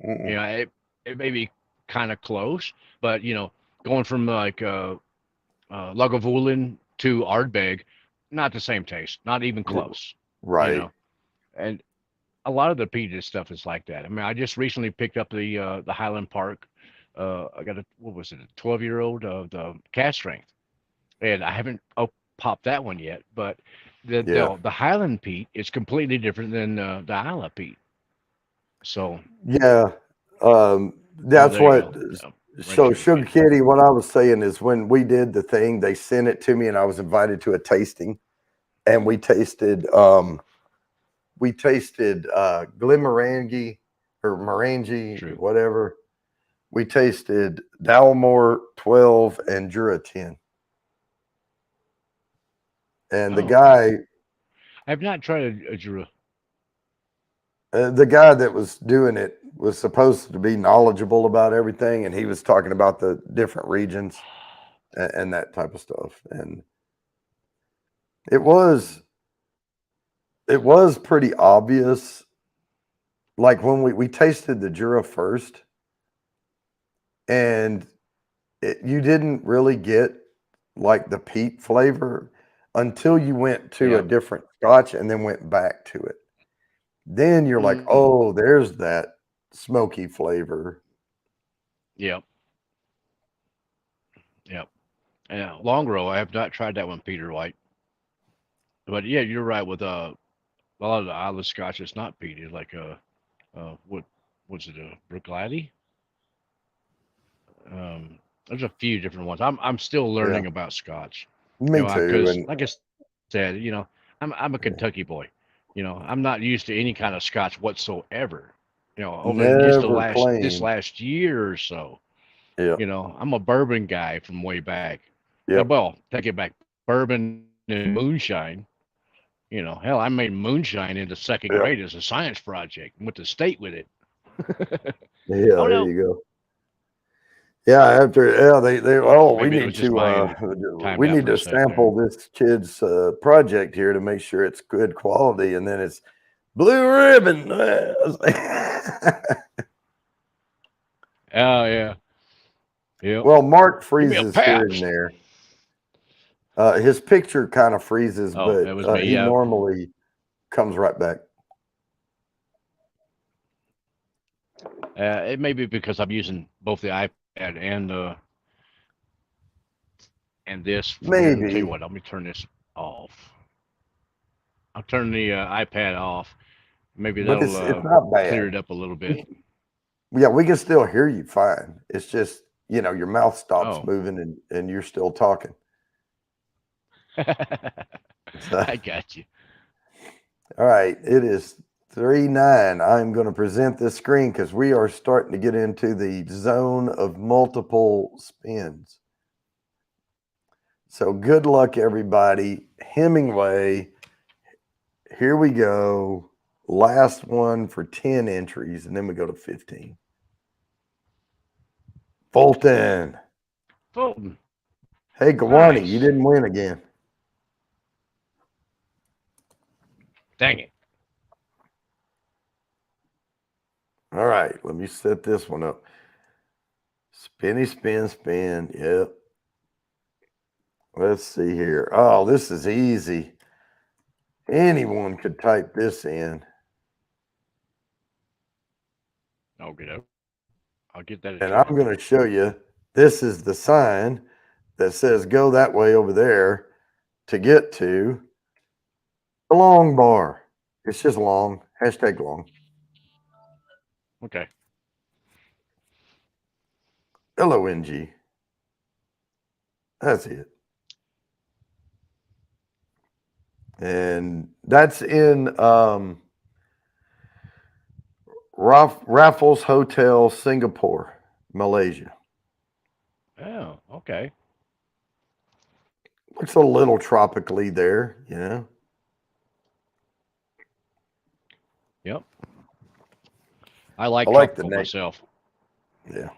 You Mm-mm. know, it may be kind of close, but going from like Lagavulin to Ardbeg, not the same taste, not even R- close. You Right. know, and a lot of the peated stuff is like that. I mean, I just recently picked up the Highland Park. I got a what was it, a 12-year-old of the cast strength, and I haven't popped that one yet. But the Yeah. the, the Highland peat is completely different than the Isla peat. So, Yeah. oh, That's there you what. go. Yeah, right So, sugar Sugar cane. Kitty, what I was saying is when we did the thing, they sent it to me, and I was invited to a tasting, and we tasted Glenmorangie or Morangi, True. whatever. We tasted Dalmore 12 and Jura 10. And Oh, okay. I have not tried a Jura. the guy that was doing it was supposed to be knowledgeable about everything, and he was talking about the different regions and that type of stuff. And it was it was pretty obvious. Like when we tasted the Jura first, and you didn't really get like the peat flavor until you went to a Yeah. different Scotch and then went back to it. Then you're like, Mm. oh, there's that smoky flavor. Yep. Yep. Yeah. Long row. I have not tried that one, Peter White. But yeah, you're right with a lot of the Isla Scotch. It's not peated like what was it, a Bruichladdich? There's a few different ones. I'm still Yeah, learning about Scotch. me too. Because And like I said, I'm a yeah, Kentucky boy. I'm not used to any kind of Scotch whatsoever. Over just never this claimed. last year or so. Yeah, I'm a bourbon guy from way back. yep, Well, take it back, bourbon and moonshine. Hell, I made moonshine into second yep, grade as a science project. Went to state with it. yeah. Oh There no, you go. Yeah, after they we maybe it need was just to my timed we out need for a to sec there. sample this kid's project here to make sure it's good quality, and then it's blue ribbon. Oh yeah, yep. Well, Mark Give me a freezes here and Pabst. there. His picture kind of freezes, Oh, but that was me. he Yeah, normally comes right back. it may be because I'm using both the iPad and this from here. Tell you Maybe, what, let me turn this off. I'll turn the iPad off. Maybe but that'll it's not clear bad. it up a little bit. We, yeah, we can still hear you fine. It's just your mouth stops Oh, moving and you're still talking. So, I got you. all right, it is 3:09. I'm going to present this screen because we are starting to get into the zone of multiple spins. So good luck, everybody. Hemingway, here we go. Last one for 10 entries, and then we go to 15. Fulton. Fulton. Hey, Gawani, you Nice. didn't win again. Dang it. All right, let me set this one up. Spinny, spin, spin. Yep. Let's see here. Oh, this is easy. Anyone could type this in. I'll get up. I'll get that a And try. I'm going to show you this is the sign that says go that way over there to get to The long bar. It's just long. Hashtag long. Okay. LONG. That's it. And that's in Raffles Hotel, Singapore, Malaysia. Oh, okay. Looks a little tropically there, you know. Yep. I like I like the tropical name. myself. Yeah.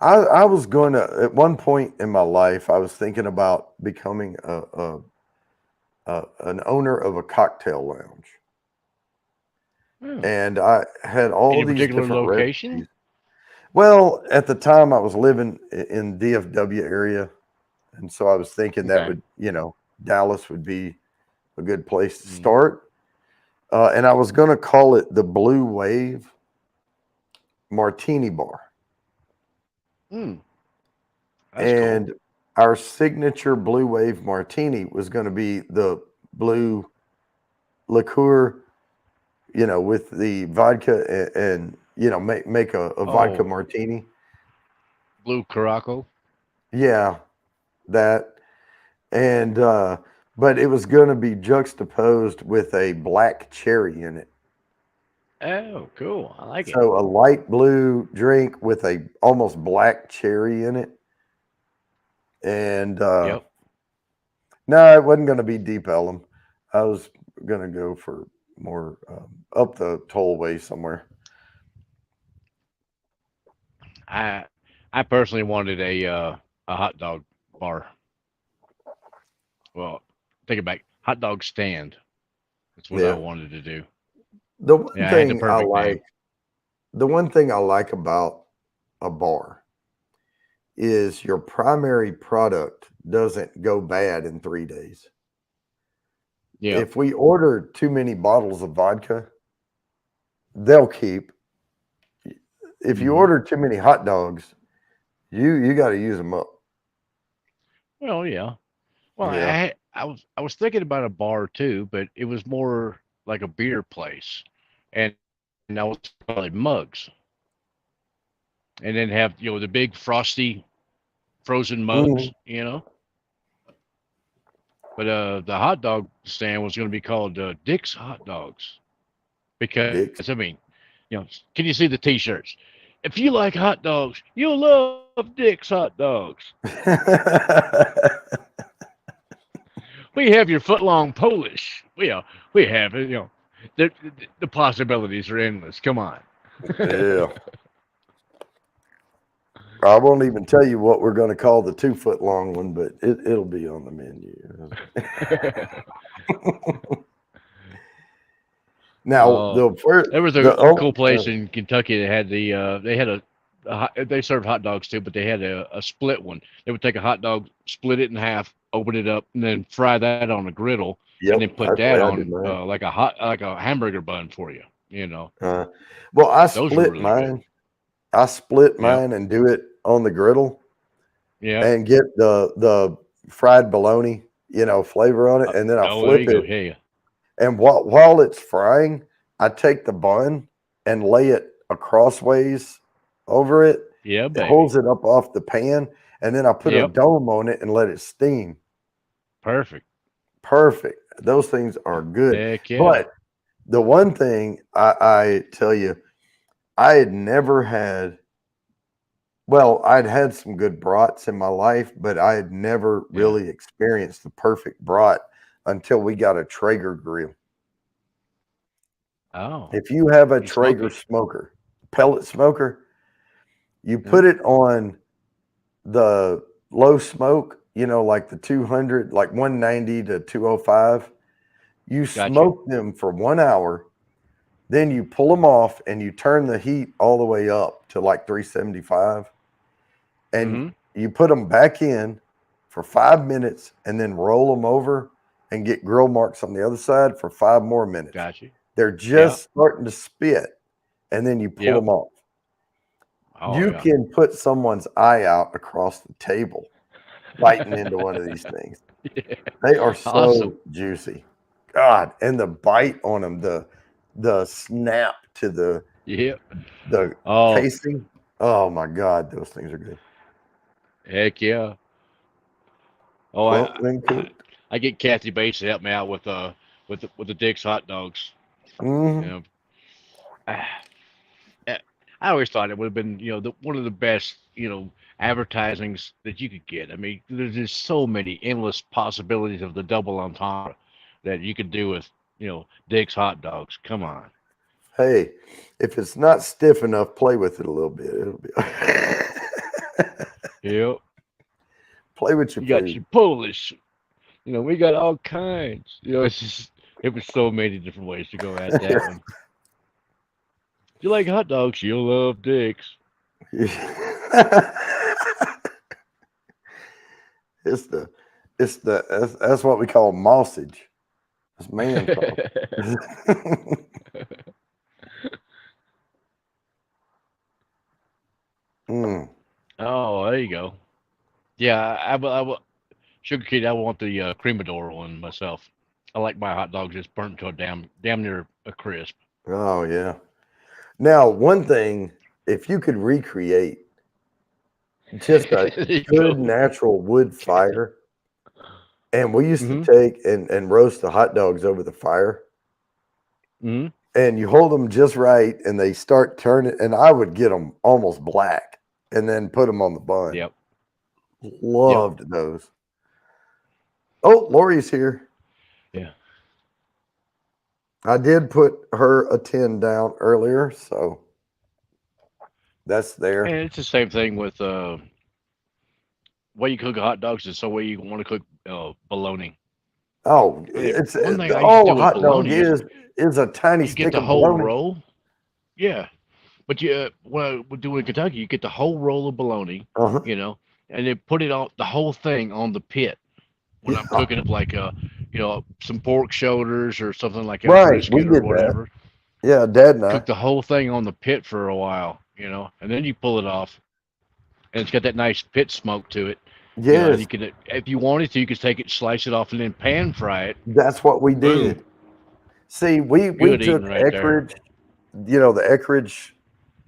I was going to, at one point in my life, I was thinking about becoming an owner of a cocktail lounge. Oh. And I had all Any these particular different location? recipes. Well, at the time I was living in DFW area. And so I was thinking that Okay. would, you know, Dallas would be a good place to Mm. start. And I was going to call it the Blue Wave Martini Bar. Mm. That's cool. And our signature Blue Wave Martini was going to be the blue liqueur, you know, with the vodka and you know, make a vodka Oh, martini. blue Caraco. Yeah, that. And but it was going to be juxtaposed with a black cherry in it. Oh, cool. I like it. So a light blue drink with a almost black cherry in it. And Yep. no, it wasn't going to be Deep Ellum. I was going to go for more up the tollway somewhere. I I personally wanted a hot dog bar. Well, take it back. Hot dog stand. That's what I Yeah. wanted to do. The one Yeah, I had the thing I perfect name. like, the one thing I like about a bar is your primary product doesn't go bad in 3 days. Yep. If we order too many bottles of vodka, they'll keep. If you Hmm. order too many hot dogs, you got to use them up. Well, yeah. Well, Yeah. I was thinking about a bar too, but it was more like a beer place, and I was probably mugs, and then have the big frosty frozen mugs, Mhm. But the hot dog stand was going to be called Dick's Hot Dogs because I Dicks. mean, can you see the T-shirts? If you like hot dogs, you'll love Dick's Hot Dogs. We have your foot long Polish. We have it. The possibilities are endless. Come on. Yeah. I won't even tell you what we're going to call the 2 foot long one, but it'll be on the menu. Now Oh, the first there was a the oh cool place in Kentucky that had they had they served hot dogs too, but they had a split one. They would take a hot dog, split it in half, open it up, and then fry that on a griddle, and then yep, put that's the that way I did on mine. like a hamburger bun for you. Uh, well, I Those were split really good. mine. I split Yep. mine and do it on the griddle Yep. and get the fried bologna, you know, flavor on it, and then I Oh, there flip you go. it. Yeah. And while it's frying, I take the bun and lay it across ways over it. Yeah, It baby. holds it up off the pan, and then I put a Yep. dome on it and let it steam. Perfect. Perfect. Those things are good. Heck yeah. But the one thing I tell you, I had never had, well, I'd had some good brats in my life, but I had never Yeah. really experienced the perfect brat until we got a Traeger grill. Oh, If you have a you smoke Traeger it. smoker, pellet smoker, you Yeah. put it on the low smoke, you know, like the 200, like 190 to 205. You Gotcha. smoke them for 1 hour, then you pull them off and you turn the heat all the way up to like 375, and Mm-hmm. you put them back in for 5 minutes and then roll them over and get grill marks on the other side for 5 more minutes. Gotcha. They're Yep. just starting to spit, and then you pull Yep. them off. Oh You yeah. can put someone's eye out across the table biting into one of these things. Yeah. They are Awesome. so juicy. God, and the bite on them, the snap to the Oh, casing. Oh my God, those things are good. heck yeah. Oh, Plumped and cooked. I get Kathy Bates to help me out with the Dick's hot dogs. You Mm-hmm. know, I always thought it would have been, one of the best, advertisings that you could get. I mean, there's just so many endless possibilities of the double entendre that you could do with, Dick's hot dogs. Come on. Hey, if it's not stiff enough, play with it a little bit. It'll be Yep. play with your You got food. your Polish. We got all kinds. It was so many different ways to go at that one. If you like hot dogs, you'll love Dick's. it's the that's what we call mossage. It's man talk. Mm. Oh, there you go. Yeah, I will. Sugar Kid, I want the Cremador one myself. I like my hot dogs just burnt to a damn near a crisp. Oh yeah. Now, one thing, if you could recreate just a There you good go. natural wood fire, and we used to Mm-hmm. take and roast the hot dogs over the fire, Mm-hmm. and you hold them just right, and they start turning, and I would get them almost black, and then put them on the bun. Yep. Yep. Loved those. Oh, Lori's here. Yeah. I did put her a 10 down earlier, so that's there. And it's the same thing with way you cook hot dogs is the way you want to cook bologna. Oh, I mean, it's one thing I used to all do a with hot dog bologna is a tiny you get stick the of whole bologna. roll. Yeah. But when we do in Kentucky, you get the whole roll of bologna, Uh-huh. And then put it on the whole thing on the pit when I'm Yeah. cooking up like some pork shoulders or something like that, Right. We brisket or did that. whatever. Yeah, Dad and I. Cook the whole thing on the pit for a while, and then you pull it off, and it's got that nice pit smoke to it, and Yes, you can, if you wanted to, you could take it, slice it off, and then pan fry it. that's what we Boom, did. See, we good took eating right there. Eckrich, the Eckrich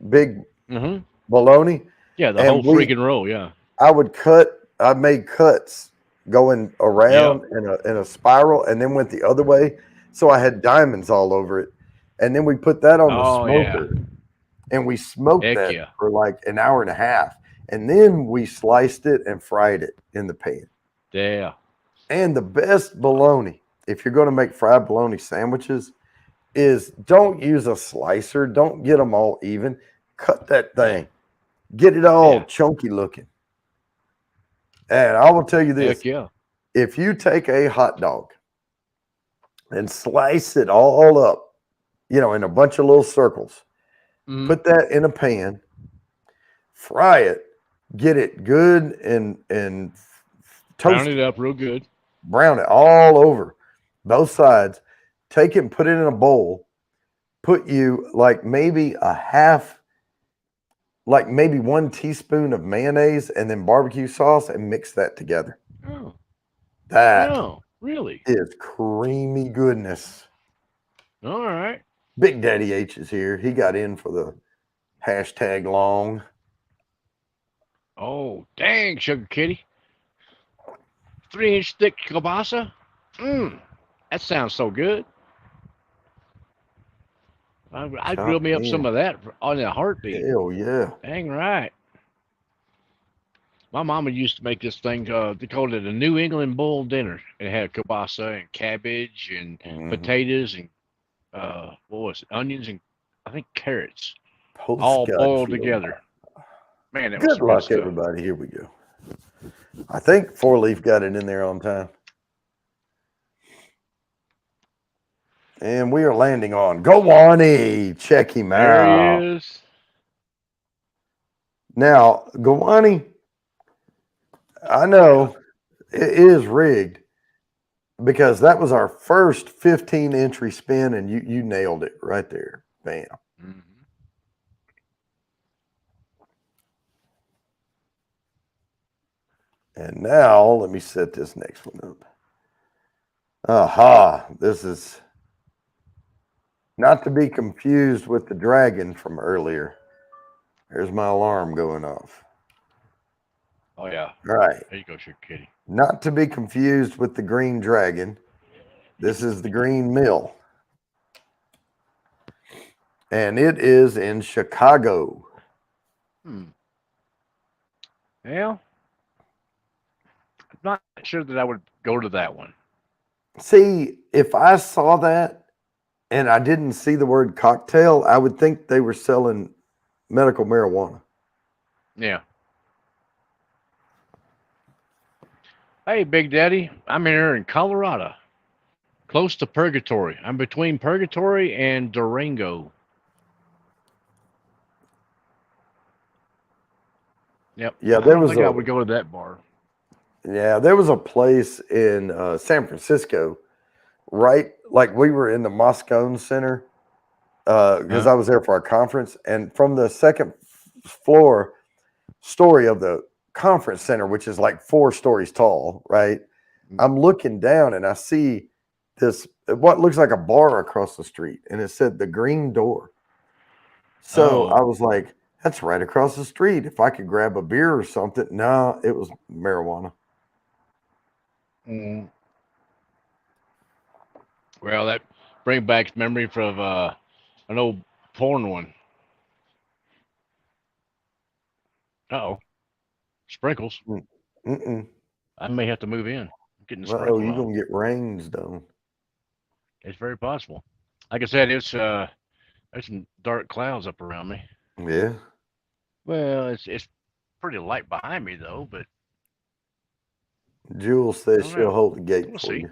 big Hmm. bologna, Yeah, the and whole freaking roll. Yeah. I made cuts going Yep. around in a spiral and then went the other way. So I had diamonds all over it. And then we put that on the Oh yeah. smoker and we smoked Heck that yeah. for like an hour and a half. And then we sliced it and fried it in the pan. Yeah. And the best bologna, if you're going to make fried bologna sandwiches, is don't use a slicer. Don't get them all even. Cut that thing. Get it all Yeah. chunky looking. And I will tell you this, Heck yeah. if you take a hot dog and slice it all up, in a bunch of little circles, Hmm. put that in a pan, fry it, get it good and Brown toast it it, up real good. brown it all over both sides, take it and put it in a bowl, put you like maybe maybe 1 teaspoon of mayonnaise and then barbecue sauce and mix that together. Oh That no, really? is creamy goodness. All right. Big Daddy H is here. He got in for the hashtag long. Oh dang, Sugar Kitty. 3-inch thick kielbasa. Mmm. That sounds so good. I'd grill Chopped me up some in. of that on a heartbeat. Hell yeah. Dang right. My mama used to make this thing. They called it a New England bowl dinner. It had kielbasa and cabbage and Mm-hmm. potatoes and what was it? Onions and I think carrots, Post all boiled Scottsfield. together. Man, that was Good some good luck, stuff. everybody. Here we go. I think Four Leaf got it in there on time. And we are landing on Gowani. Check him There out. he is. Now, Gowani, I know it is rigged because that was our first 15 entry spin and you nailed it right there. Bam. Mm-hmm. And now let me set this next one up. Aha. This is not to be confused with the dragon from earlier. There's my alarm going off. Oh yeah. All right. There you go, your kitty. Not to be confused with the green dragon. This is the Green Mill. And it is in Chicago. Well, I'm not sure that I would go to that one. See, if I saw that and I didn't see the word cocktail, I would think they were selling medical marijuana. Yeah. Hey, Big Daddy, I'm here in Colorado, close to Purgatory. I'm between Purgatory and Durango. Yep. Yeah, I there don't was think I a would go to that bar. place in San Francisco, right? Like we were in the Moscone Center because Huh? I was there for a conference, and from the second floor story of the conference center, which is like 4 stories tall, right? I'm looking down and I see this what looks like a bar across the street, and it said the Green Door. So Oh. I was like, that's right across the street. If I could grab a beer or something. No, it was marijuana. Mm. Well, that brings back memory from an old porn one. Oh, sprinkles. Mm-mm. I may have to move in. I'm getting the Uh-oh, sprinkle you're on. going to get rains, though. It's very possible. Like I said, it's there's some dark clouds up around me. Yeah. Well, it's pretty light behind me though, but Jules I says don't she'll know. hold the gate We'll for see. you.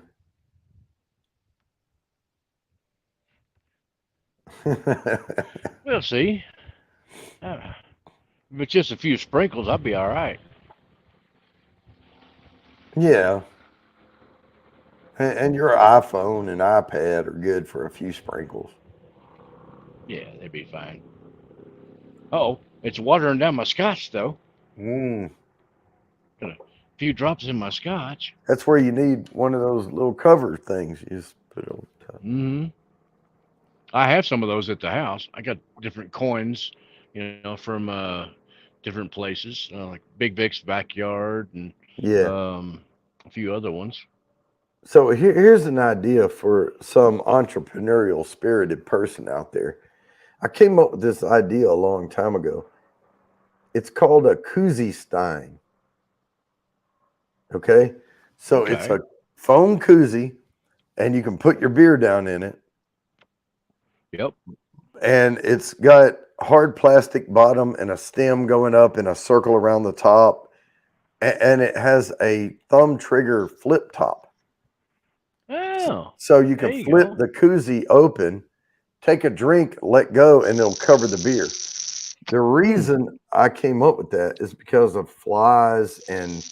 We'll see. Uh, if it's just a few sprinkles, I'll be all right. Yeah. And your iPhone and iPad are good for a few sprinkles. Yeah, they'd be fine. Oh, it's watering down my scotch though. Mm. Got a few drops in my scotch. That's where you need one of those little cover things you just put on top. Hmm. I have some of those at the house. I got different coins, from different places, like Big Vic's backyard and Yeah. a few other ones. So here's an idea for some entrepreneurial spirited person out there. I came up with this idea a long time ago. It's called a koozie stein. Okay. So it's Okay. a foam koozie and you can put your beer down in it. Yep. And it's got hard plastic bottom and a stem going up in a circle around the top. And it has a thumb trigger flip top. Oh, So you there can you flip go. the koozie open, take a drink, let go, and it'll cover the beer. The reason I came up with that is because of flies and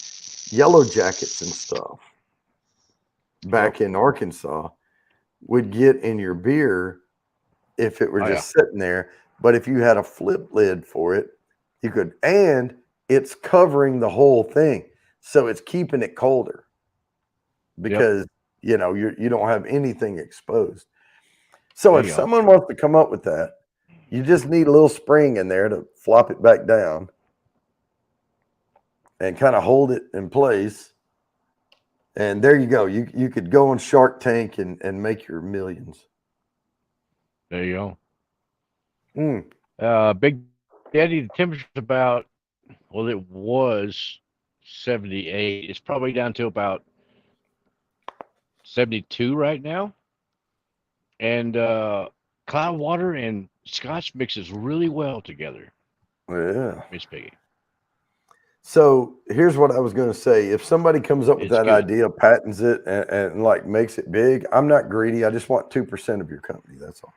yellow jackets and stuff back in Arkansas would get in your beer if it were Oh yeah. just sitting there. But if you had a flip lid for it, you could, and it's covering the whole thing. So it's keeping it colder Yep. because you don't have anything exposed. So There if you go. someone wants to come up with that, you just need a little spring in there to flop it back down and kind of hold it in place. And there you go. You could go on Shark Tank and make your millions. There you go. Mm. Big Daddy, the temperature's about, well, it was 78. It's probably down to about 72 right now. And cloud water and scotch mixes really well together. Yeah. Miss Piggy. So here's what I was going to say. If somebody comes up with It's that good. idea, patents it, and like makes it big, I'm not greedy. I just want 2% of your company. That's all.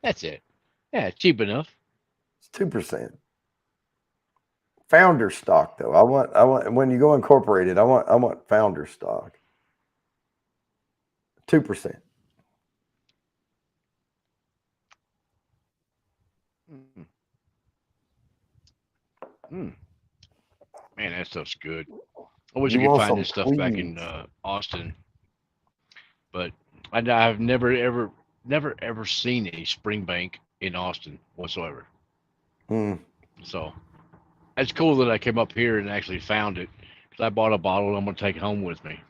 That's it. Yeah, cheap enough. It's 2%. Founder stock, though. I want when you go incorporated, I want founder stock. 2%. Mm. Mm. Man, that stuff's good. I wish I You could want find some this stuff back in tweeds. Austin, but I've never ever seen a spring bank in Austin whatsoever. Mm, So it's cool that I came up here and actually found it because I bought a bottle I'm gonna take home with me.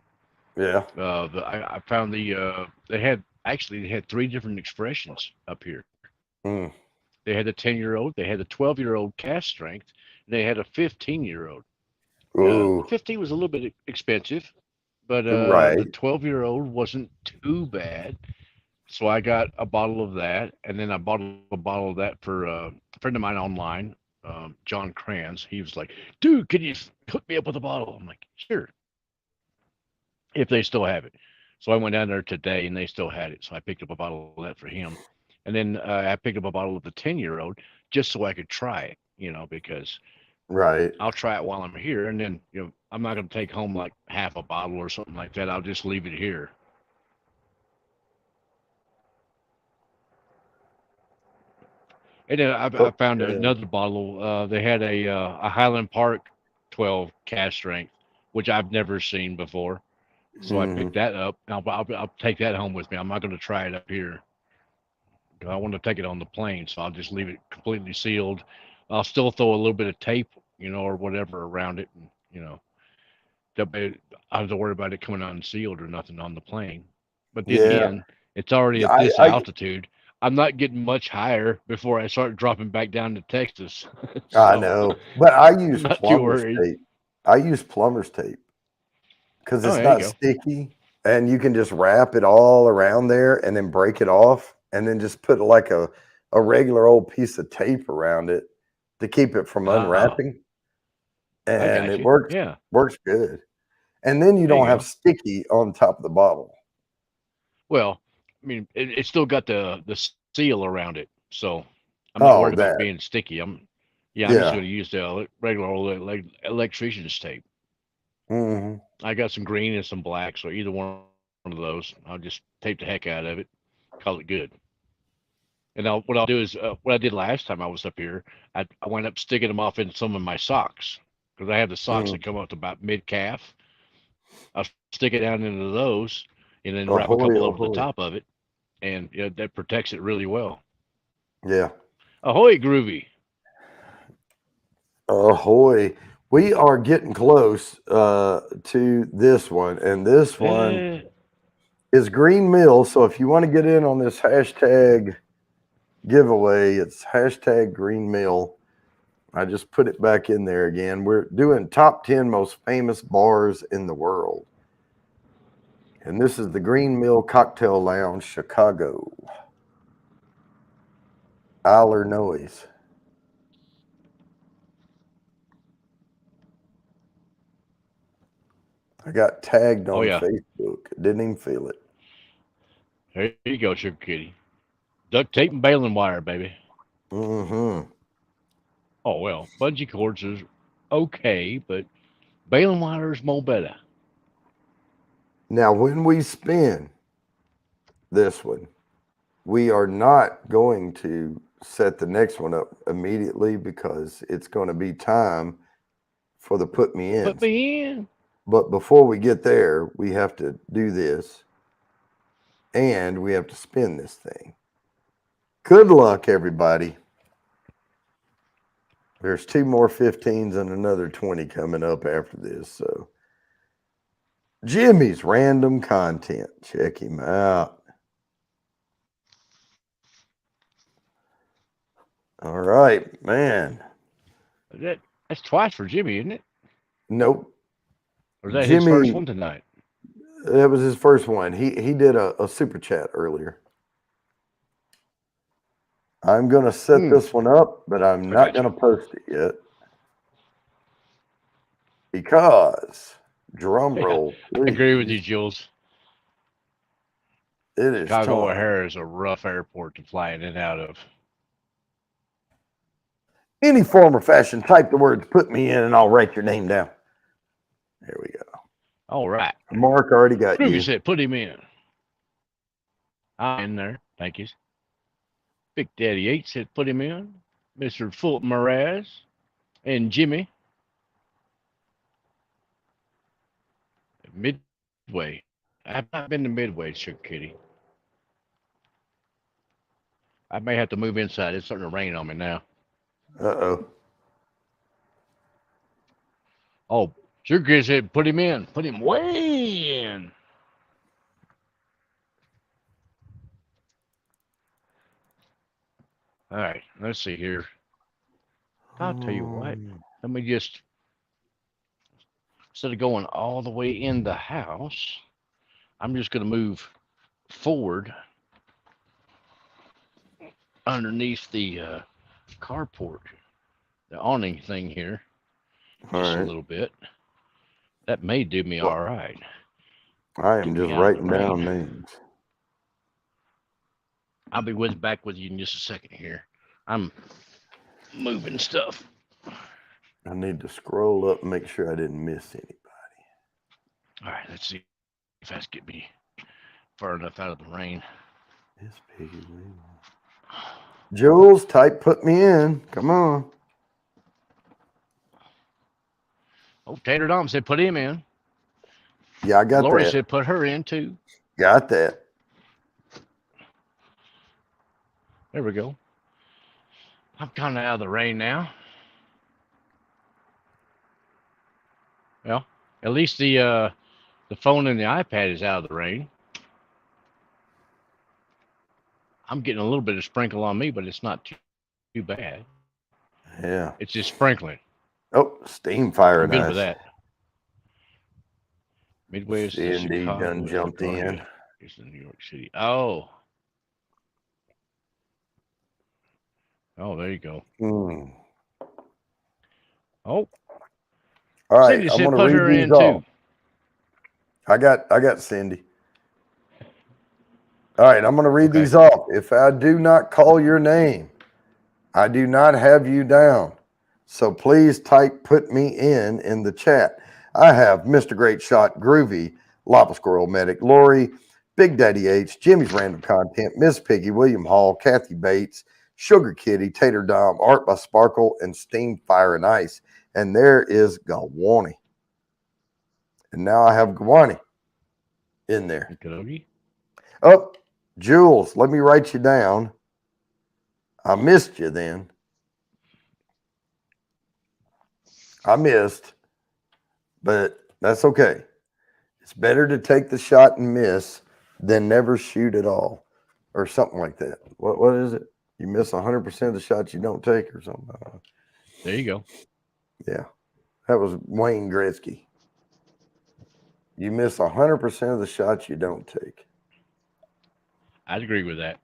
yeah. I found they had three different expressions up here. Mm, They had the 10-year-old, they had the 12-year-old cast strength, and they had a 15-year-old. The ooh, 15 was a little bit expensive, but the right. 12-year-old wasn't too bad. So I got a bottle of that, and then I bought a bottle of that for a friend of mine online, John Kranz. He was like, "Dude, can you hook me up with a bottle?" I'm like, "Sure, if they still have it." So I went down there today, and they still had it. So I picked up a bottle of that for him, and then I picked up a bottle of the 10-year-old just so I could try it, because Right. I'll try it while I'm here, and then I'm not going to take home like half a bottle or something like that. I'll just leave it here. And then I found Okay. another bottle. They had a Highland Park 12 cast strength, which I've never seen before. So I Hmm. picked that up. I'll take that home with me. I'm not going to try it up here. I want to take it on the plane, so I'll just leave it completely sealed. I'll still throw a little bit of tape, or whatever around it, and I don't have to worry about it coming unsealed or nothing on the plane. But then Yeah. again, it's already Yeah, at this altitude. I'm not getting much higher before I start dropping back down to Texas. I So know, but I I'm use not too plumber's worried. tape. I use plumber's tape because Oh, it's there you not go. sticky, and you can just wrap it all around there and then break it off, and then just put like a regular old piece of tape around it to keep it from Oh, unwrapping, I and got it you. Yeah, works good. And then you there don't you have go. sticky on top of the bottle. Well, I mean, it's still got the seal around it, so I'm not Oh, worried about that being sticky. I'm just yeah. going to use the regular old electrician's tape. Hmm. I got some green and some black, so either one of those, I'll just tape the heck out of it, call it good. And what I'll do is what I did last time I was up here. I went up sticking them off in some of my socks because I have the socks that come up to about mid calf. I'll stick it down into those, and then wrap a Ahoy, couple over the ahoy. top of it, and that protects it really well. Yeah. Ahoy, groovy! Ahoy. We are getting close to this one, and this one Uh, is Green Mill. So if you want to get in on this hashtag giveaway, it's hashtag Green Mill. I just put it back in there again. We're doing top 10 most famous bars in the world. And this is the Green Mill Cocktail Lounge, Chicago. Illinois. I got tagged oh on yeah, Facebook. Didn't even feel it. there you go, sugar kitty. Duct tape and baling wire, baby. Mm-hmm. Oh well, bungee cords is okay, but baling wire is more better. Now, when we spin this one, we are not going to set the next one up immediately because it's going to be time for the put me Put ins. me in. But before we get there, we have to do this and we have to spin this thing. Good luck, everybody. There's two more 15s and another 20 coming up after this. So, Jimmy's random content. Check him out. All right, man. That's twice for Jimmy, isn't it? Nope. Or is that his first Jimmy, one tonight? that was his first one. He did a super chat earlier. I'm gonna set Hmm. this one up, but I'm I not got you. gonna post it yet because drum Yeah, roll, I agree with please. you, Jules. It is Chicago time. O'Hare is a rough airport to fly in and out of. Any form or fashion, type the words "put me in" and I'll write your name down. There we go. All right. Mark already got Groovy you. said, put him in. I'm in there. Thank you. Big Daddy 8 said, put him in. Mr. Fulton Mraz and Jimmy. Midway. I have not been to Midway, Sugar Kitty. I may have to move inside. It's starting to rain on me now. Uh-oh. Oh, Sugar Kitty said, put him in. Put him way in. All right, let's see here. I'll tell you what. Let me just, instead of going all the way in the house, I'm just going to move forward underneath the carport, the awning thing here, just a little bit. That may do me all right. I am just writing down names. I'll be back with you in just a second here. I'm moving stuff. I need to scroll up and make sure I didn't miss anybody. All right, let's see if that's get me far enough out of the rain. Miss Piggy Williams. Jules, type put me in. Come on. Oh, Tater Dom said put him in. Yeah, I got Lori that. said put her in too. Got that. There we go. I'm kind of out of the rain now. Well, at least the phone and the iPad is out of the rain. I'm getting a little bit of sprinkle on me, but it's not too bad. Yeah. It's just sprinkling. Oh, steam fire. I'm good for that. Midway is the Cindy Chicago. done jumped in. It's in New York City. Oh. Oh, there you go. Oh. All right. Cindy I'm said gonna put read her these in off. too. I got Cindy. All right, I'm going to read these off. If I do not call your name, I do not have you down. So please type put me in the chat. I have Mr. Great Shot, Groovy, Lava Squirrel Medic, Lori, Big Daddy H, Jimmy's Random Content, Miss Piggy, William Hall, Kathy Bates, Sugar Kitty, Tater Dom, Art by Sparkle, and Steam Fire and Ice. And there is Gawani. And now I have Gawani in there. Oh, Jules, let me write you down. I missed you then. I missed, but that's okay. It's better to take the shot and miss than never shoot at all, or something like that. What is it? You miss 100% of the shots you don't take, or something. There you go. Yeah, that was Wayne Gretzky. You miss 100% of the shots you don't take. I'd agree with that.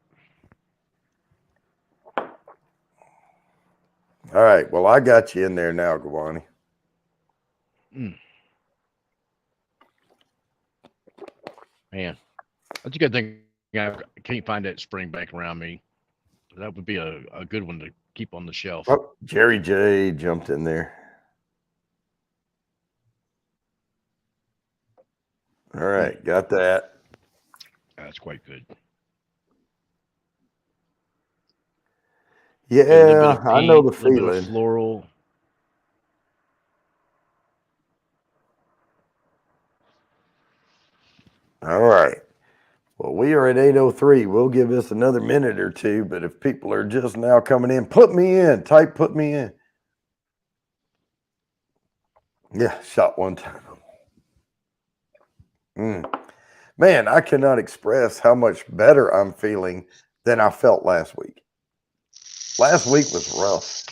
All right. Well, I got you in there now, Gawani. Man, that's a good thing. I can't find that spring back around me. That would be a good one to keep on the shelf. Oh, Jerry J jumped in there. All right, got that. That's quite good. Yeah, pink, I know the feeling. A little bit of floral. All right. Well, we are at 8:03. We'll give this another minute or two, but if people are just now coming in, put me in. Type put me in. Yeah, shot one time. Man, I cannot express how much better I'm feeling than I felt last week. Last week was rough.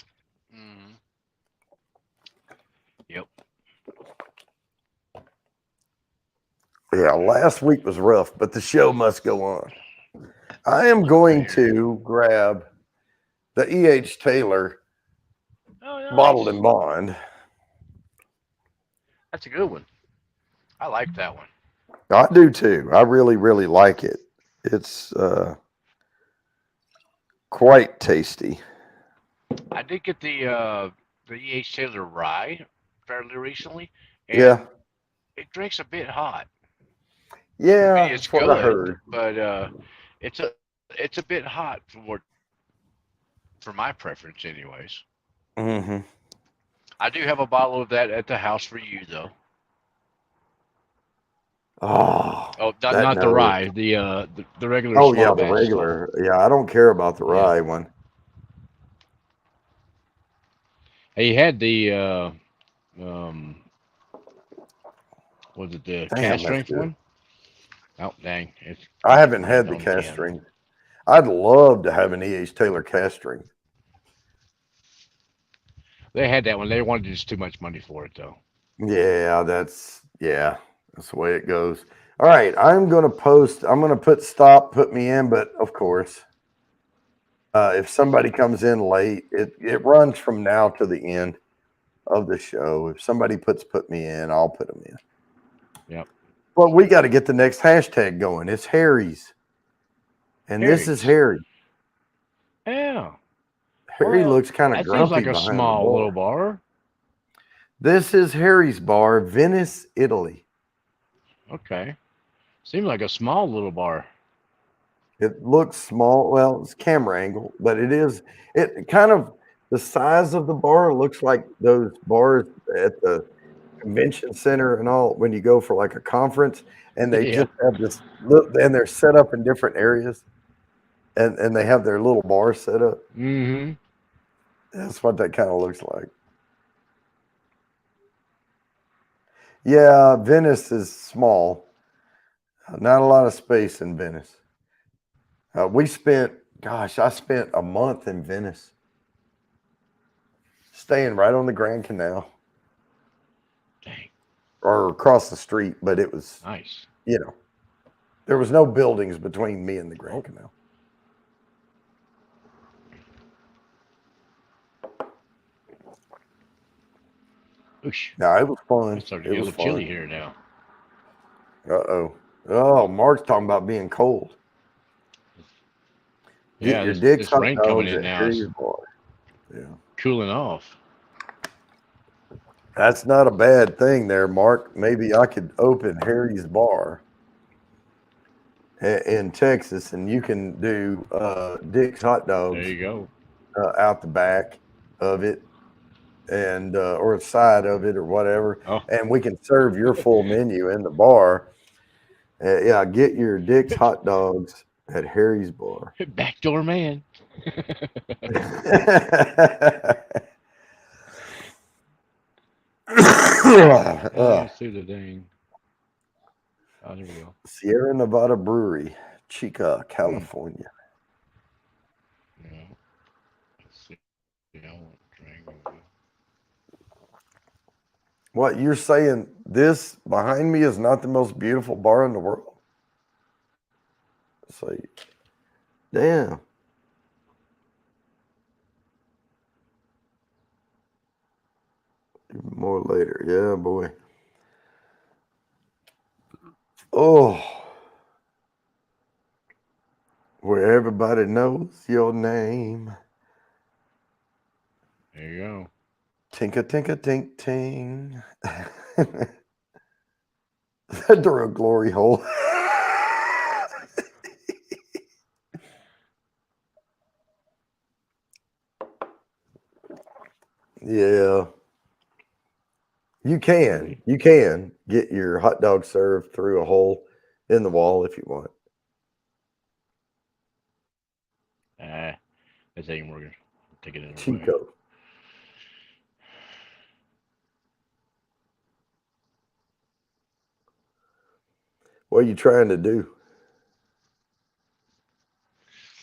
Yep. Yeah, last week was rough, but the show must go on. I am going to grab the E.H. Taylor Bottled in Bond. That's a good one. I like that one. I do too. I really, really like it. It's quite tasty. I did get the E.H. Taylor rye fairly recently. And yeah. It drinks a bit hot. Yeah, I mean, it's good, I heard. But it's a bit hot for my preference, anyways. Mm-hmm. I do have a bottle of that at the house for you, though. Oh, Oh, that not the nose. rye, the regular Oh small yeah, the batch stuff. regular. Yeah, I don't care about the Yeah. rye one. He had the um, was it the Damn, cast that's strength good. one? Oh dang, it's I haven't rained had the on cast again. string. I'd love to have an E.H. Taylor cast string. They had that one. They wanted just too much money for it though. Yeah, that's the way it goes. All right, I'm gonna post. I'm gonna put stop, put me in, but of course, if somebody comes in late, it runs from now to the end of the show. If somebody put me in, I'll put them in. Yep. But we got to get the next hashtag going. It's Harry's, and this is Harry's. Harry. Yeah. Harry Well, looks kind of that seems grumpy like a behind the small little bar. bar. This is Harry's bar, Venice, Italy. Okay. Seems like a small little bar. It looks small. Well, it's camera angle, but it kind of the size of the bar looks like those bars at the convention center and all when you go for like a conference and they Yeah. just have this look and they're set up in different areas and they have their little bar set up. Mm-hmm. That's what that kind of looks like. Yeah, Venice is small. Not a lot of space in Venice. I spent a month in Venice, staying right on the Grand Canal Dang. or across the street, but it was, Nice. there was no buildings between me and the Grand Canal. Oosh. No, it was fun. It's starting to It get a was little chilly fun. here now. Uh-oh. Oh, Mark's talking about being cold. Get Yeah, your this Dick's this hot rain coming dogs in at now is Harry's Bar. Yeah. cooling off. That's not a bad thing there, Mark. Maybe I could open Harry's Bar in Texas and you can do Dick's hot There dogs you go. out the back of it and or the side of it or whatever. Oh, And we can serve your full menu in the bar. Yeah, get your Dick's hot dogs at Harry's Bar. backdoor man. uh, Let's see the dang. Oh, there we go. Sierra Nevada Brewery, Chica, Hmm. California. Yeah. Let's see. I want Durango. What you're saying? This behind me is not the most beautiful bar in the world. So, damn. More later. Yeah, boy. Oh, where everybody knows your name. There you go. Tinka, tinka, tink, ting. Through a glory hole. Yeah. You can get your hot dog served through a hole in the wall if you want. That's ain't working. Take it another way. Chico. What are you trying to do?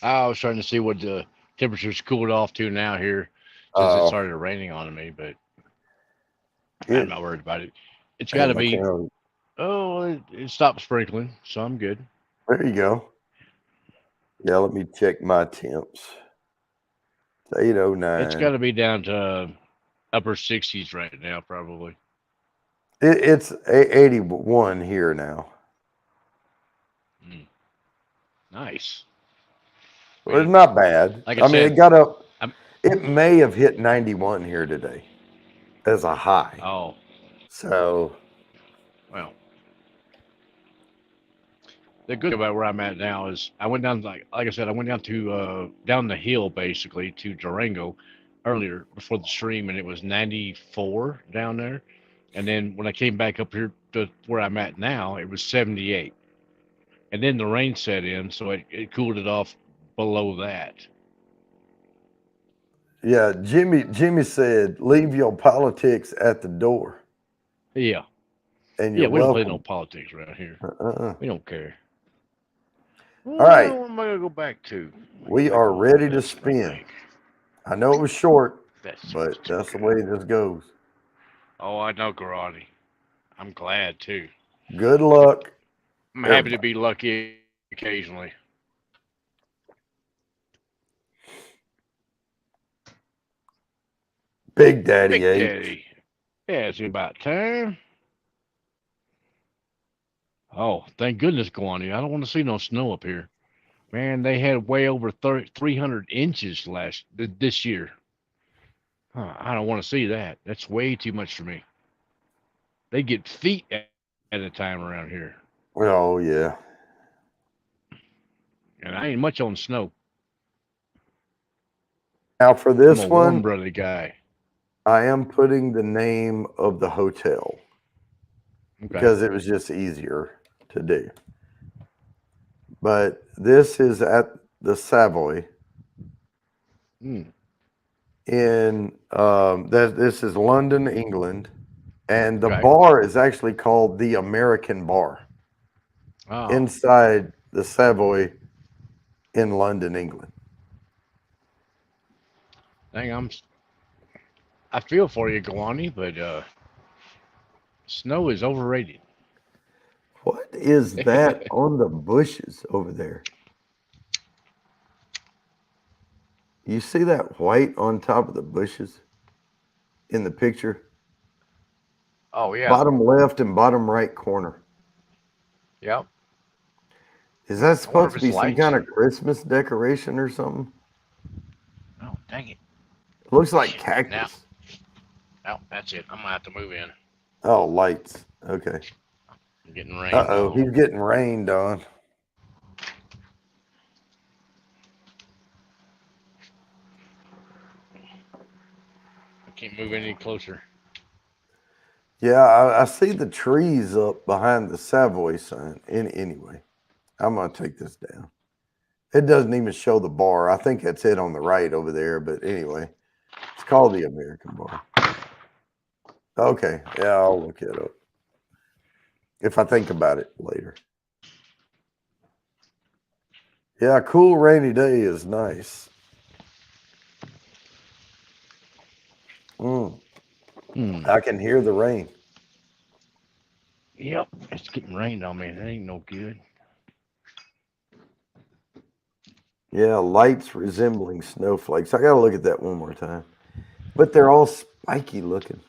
I was trying to see what the temperature's cooled off to now here since it Oh, started raining on me, but I'm it not worried about it. It's got and to my be. county. Oh, it stopped sprinkling, so I'm good. There you go. Yeah, let me check my temps. It's It's got 809. to be down to upper 60s right now, probably. It's 81 here now. Mm, nice. I Well, it's mean, not bad. like I I mean, said, it got up. I'm. It may have hit 91 here today as a high. Oh, So, well. The good thing about where I'm at now is I went down like I said I went down to down the hill basically to Durango earlier before the stream and it was 94 down there, and then when I came back up here to where I'm at now, it was 78. And then the rain set in, so it cooled it off below that. Yeah, Jimmy said, "Leave your politics at the door, Yeah. and Yeah, you're we don't play no welcome." politics around here. Uh-uh. We don't care. All right, What am I gonna go back to? we are ready to spin. I know it was short, but that's the way this goes. Oh, I know, Karate. I'm glad too. Good luck. I'm happy to be lucky occasionally. Big Daddy Big H. Daddy. Yeah, it's about time. Oh, thank goodness, Guani. I don't want to see no snow up here. Man, they had way over 300 inches this year. I don't want to see that. That's way too much for me. They get feet at a time around here. Oh, yeah. And I ain't much on snow. Now for I'm this a warm one, brother guy. I am putting the name of the hotel Okay. because it was just easier to do. But this is at the Savoy Mm. in this is London, England, and the Okay. bar is actually called the American Bar Oh, inside the Savoy in London, England. dang, I feel for you, Guani, but snow is overrated. What is that on the bushes over there? You see that white on top of the bushes in the picture? Oh yeah. Bottom left and bottom right corner. Yep. Is that I wonder supposed if to it's be some lights. kind of Christmas decoration or something? Oh, dang it. It looks like Shit. cactus. No, that's it. I'm gonna have to move in. Oh, lights. Okay. I'm getting rained Uh-oh, on. he's getting rained on. I can't move any closer. Yeah, I see the trees up behind the Savoy sign. Anyway, I'm going to take this down. It doesn't even show the bar. I think that's it on the right over there. But anyway, it's called the American Bar. Okay. Yeah, I'll look it up if I think about it later. Yeah, cool rainy day is nice. I can hear the rain. Yep, it's getting rained on me. That ain't no good. Yeah, lights resembling snowflakes. I got to look at that one more time. But they're all spiky looking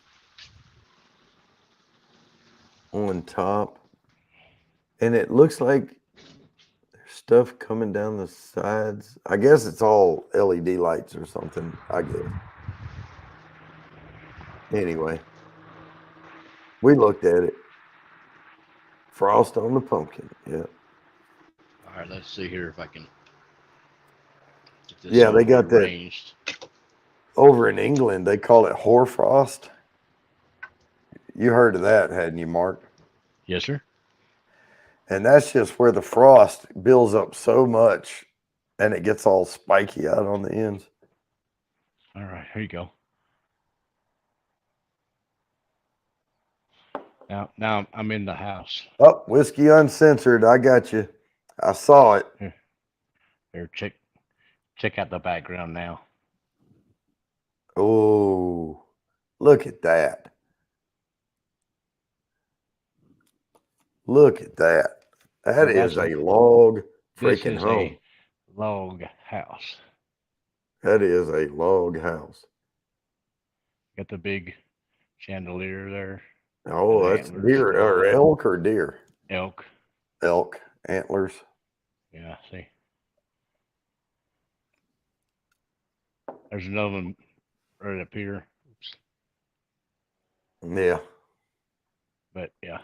on top. And it looks like there's stuff coming down the sides. I guess it's all LED lights or something, I guess. Anyway, we looked at it. Frost on the pumpkin. Yeah. All right, let's see here if I can get this Yeah, all they got that arranged. over in England. They call it hoarfrost. You heard of that, hadn't you, Mark? Yes, sir. And that's just where the frost builds up so much and it gets all spiky out on the ends. All right, here you go. Now I'm in the house. Oh, Whiskey Uncensored. I got you. I saw it. Here, check out the background now. Oh, look at that. Look at that. That is a log freaking home. A log house. That is a log house. Got the big chandelier there. Oh, that's deer or elk or deer? Elk. Elk antlers. Yeah, see. There's another one right up here. Oops. Yeah. But yeah,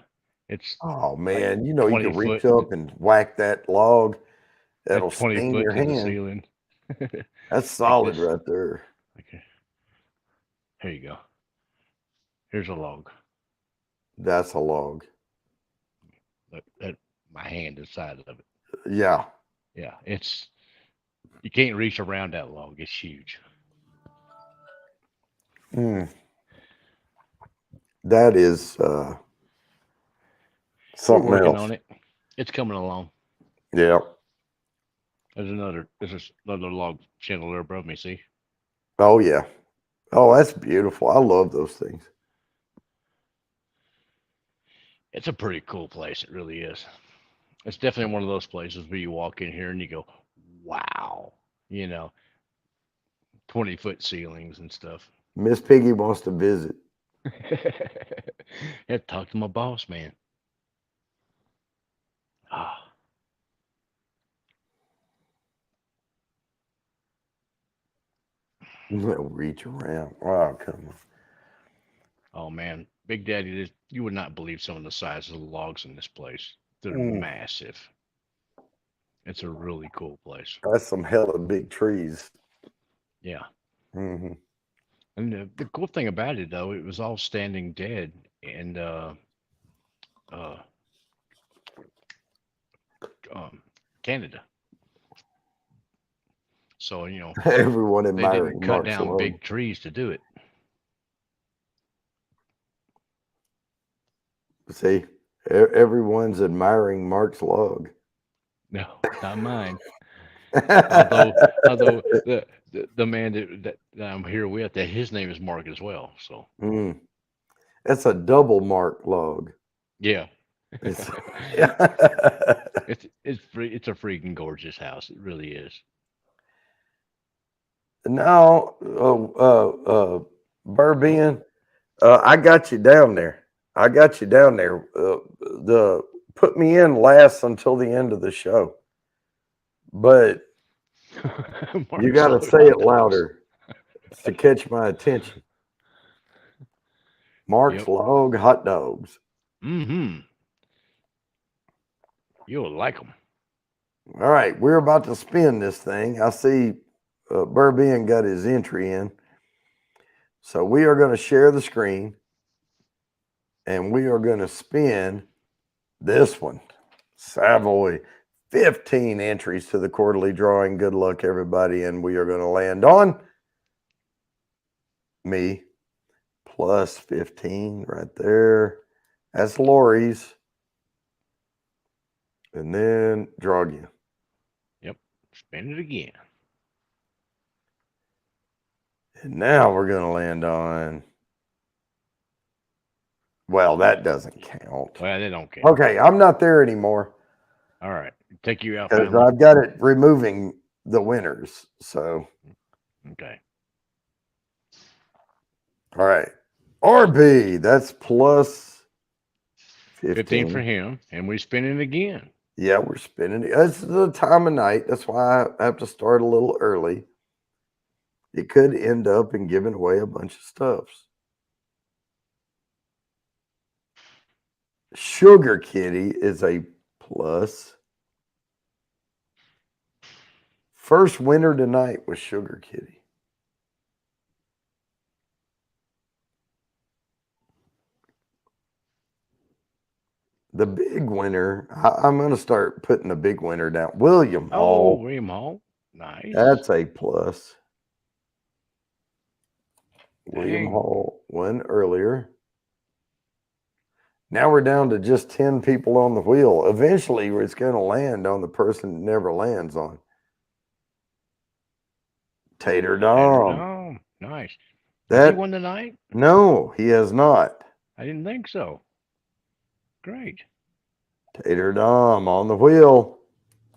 it's. Oh man, like you know you can reach up and whack that log. That'll like 20 sting foot your to the hand. ceiling. That's solid right there. Okay. Here you go. Here's a log. That's a log. at my hand inside of it. Yeah. Yeah, you can't reach around that log. It's huge. Mm. That is We're something working else. on it. It's coming along. Yeah. There's another log chandelier above me. See? Oh, yeah. Oh, that's beautiful. I love those things. It's a pretty cool place. It really is. It's definitely one of those places where you walk in here and you go, wow, you know, 20-foot ceilings and stuff. Miss Piggy wants to visit. Have to talk to my boss, man. Ah, They'll reach around. Wow, come on. oh man, Big Daddy, you would not believe some of the size of the logs in this place. They're Mm, massive. It's a really cool place. that's some hella big trees. Yeah. Hmm. And the cool thing about it, though, it was all standing dead in uh, Canada. So, Everyone they didn't admiring cut Mark's down log. big trees to do it. See, everyone's admiring Mark's log. No, not mine. Although the man that I'm here with, that his name is Mark as well. So Mm, that's a double Mark log. yeah, It's, it's a freaking gorgeous house. It really is. now, Burbian, I got you down there. I got you down there. The put me in last until the end of the show, but you Mark's got to Log say Hot it Dogs. louder to catch my attention. Mark's Yep. Log hot dogs. Mm-hmm. You'll like them. All right, we're about to spin this thing. I see Burbian got his entry in. So we are going to share the screen and we are going to spin this one. Savoy, 15 entries to the quarterly drawing. Good luck, everybody. And we are going to land on me plus 15 right there. That's Lori's. And then draw again. Yep. Spin it again. And now we're going to land on. Well, that doesn't count. Well, they don't count. Okay, I'm not there anymore. All right. Take you out, Because family. I've got it removing the winners. So, Okay. all right. RB, that's plus 15 for 15. him, and we spin it again. Yeah, we're spinning it. It's the time of night. That's why I have to start a little early. It could end up in giving away a bunch of stuffs. Sugar Kitty is a plus. First winner tonight was Sugar Kitty. The big winner, I'm going to start putting the big winner down. William Hall. Oh, William Hall. Nice. That's a plus. William Dang. Hall won earlier. Now we're down to just 10 people on the wheel. Eventually, it's going to land on the person it never lands on. Tater Dom. Dom. Nice. That, Has he won tonight? no, he has not. I didn't think so. Great. Tater Dom on the wheel.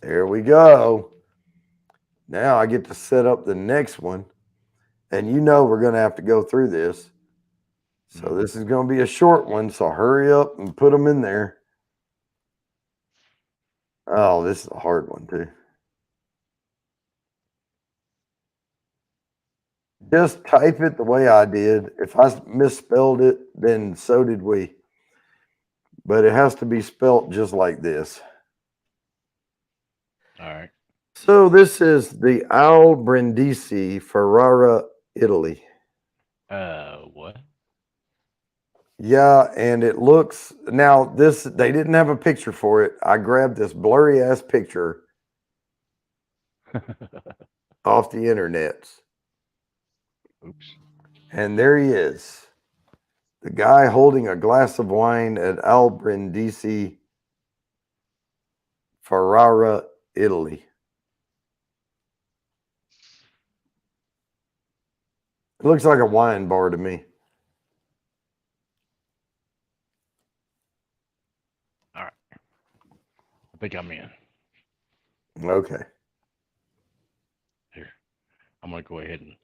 There we go. Now I get to set up the next one. And you know we're going to have to go through this. So this is going to be a short one. So hurry up and put them in there. Oh, this is a hard one too. Just type it the way I did. If I misspelled it, then so did we. But it has to be spelt just like this. All right. So this is the Al Brindisi, Ferrara, Italy. What? Yeah, and it looks now this they didn't have a picture for it. I grabbed this blurry ass picture off the internet. Oops. And there he is. The guy holding a glass of wine at Albrindisi, Ferrara, Italy. It looks like a wine bar to me. All right. I think I'm in. Okay. Here. I'm going to go ahead and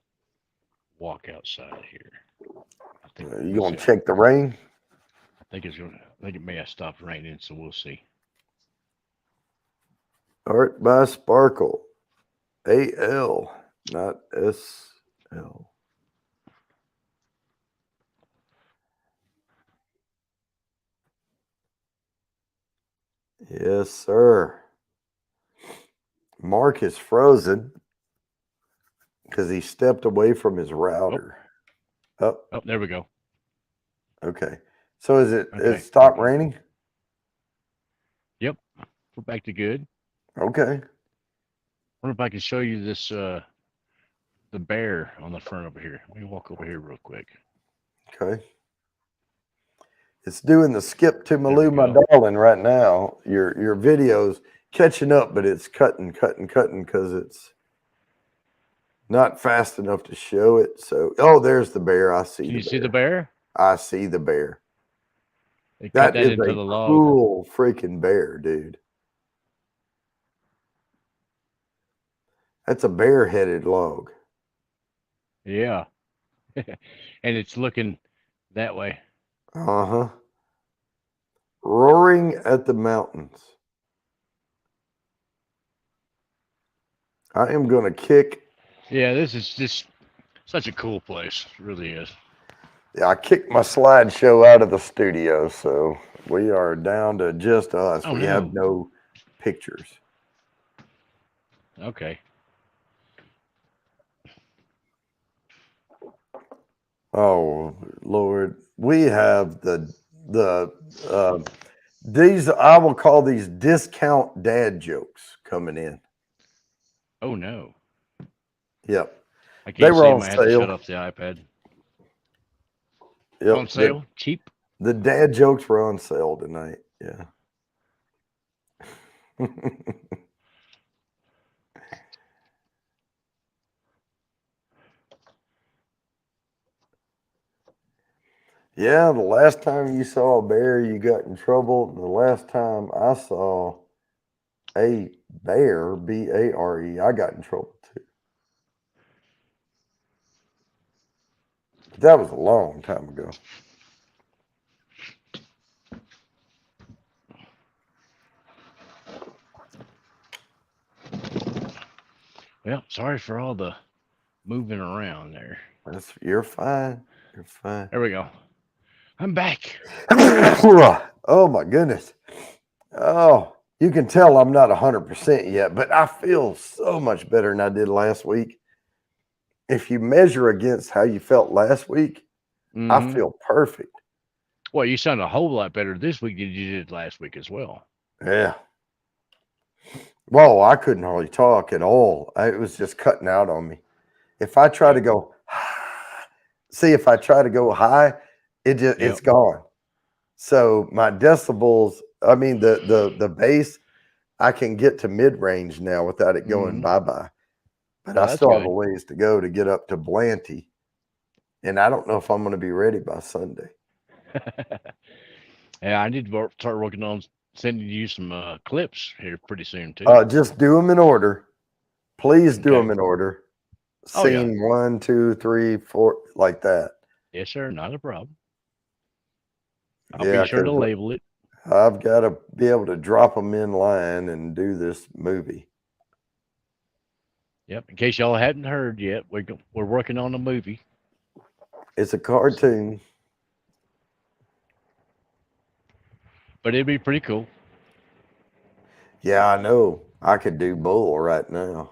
walk outside here. I think You we'll gonna see. check the rain? I think it may have stopped raining, so we'll see. Art by Sparkle. AL, not SL. Yes, sir. Mark is frozen because he stepped away from his router. Oh, there we go. Okay. So is it Okay. it stopped raining? Yep. We're back to good. Okay. I wonder if I can show you this the bear on the front over here. Let me walk over here real quick. Okay. It's doing the skip to There we Malou, my go. darling, right now. Your video's catching up, but it's cutting because it's not fast enough to show it. So, oh, there's the bear. I see. Can you see the bear? I see the bear. They cut that is into a the log. cool freaking bear, dude. That's a bear-headed log. Yeah. And it's looking that way. Uh-huh. Roaring at the mountains. I am going to kick. Yeah, this is just such a cool place. It really is. Yeah, I kicked my slideshow out of the studio, so we are down to just us. Oh, we no. have no pictures. Okay. Oh, Lord. We have these, I will call these discount dad jokes coming in. Oh, no. Yep. I can't They were see on them. I have to sale. shut off the iPad. Yep. On sale? Cheap? The dad jokes were on sale tonight. Yeah. Yeah, the last time you saw a bear, you got in trouble. The last time I saw a bear, BARE, I got in trouble too. But that was a long time ago. Well, sorry for all the moving around there. You're fine. You're fine. There we go. I'm back. Oh my goodness. Oh, you can tell I'm not 100% yet, but I feel so much better than I did last week. If you measure against how you felt last week, I feel perfect. Well, you sound a whole lot better this week than you did last week as well. Yeah. Well, I couldn't hardly talk at all. It was just cutting out on me. If I try to go, if I try to go high, it's gone. So my decibels, I mean the bass, I can get to mid-range now without it going bye-bye. But I still have a ways to go to get up to Blanty. And I don't know if I'm going to be ready by Sunday. Yeah, I need to start working on sending you some clips here pretty soon too. Just do them in order. Please do them in order. Scene 1, 2, 3, 4, like that. Yes, sir. Not a problem. I'll be sure to label it. I've got to be able to drop them in line and do this movie. Yep. In case y'all hadn't heard yet, we're working on a movie. It's a cartoon. But it'd be pretty cool. Yeah, I know. I could do Bull right now.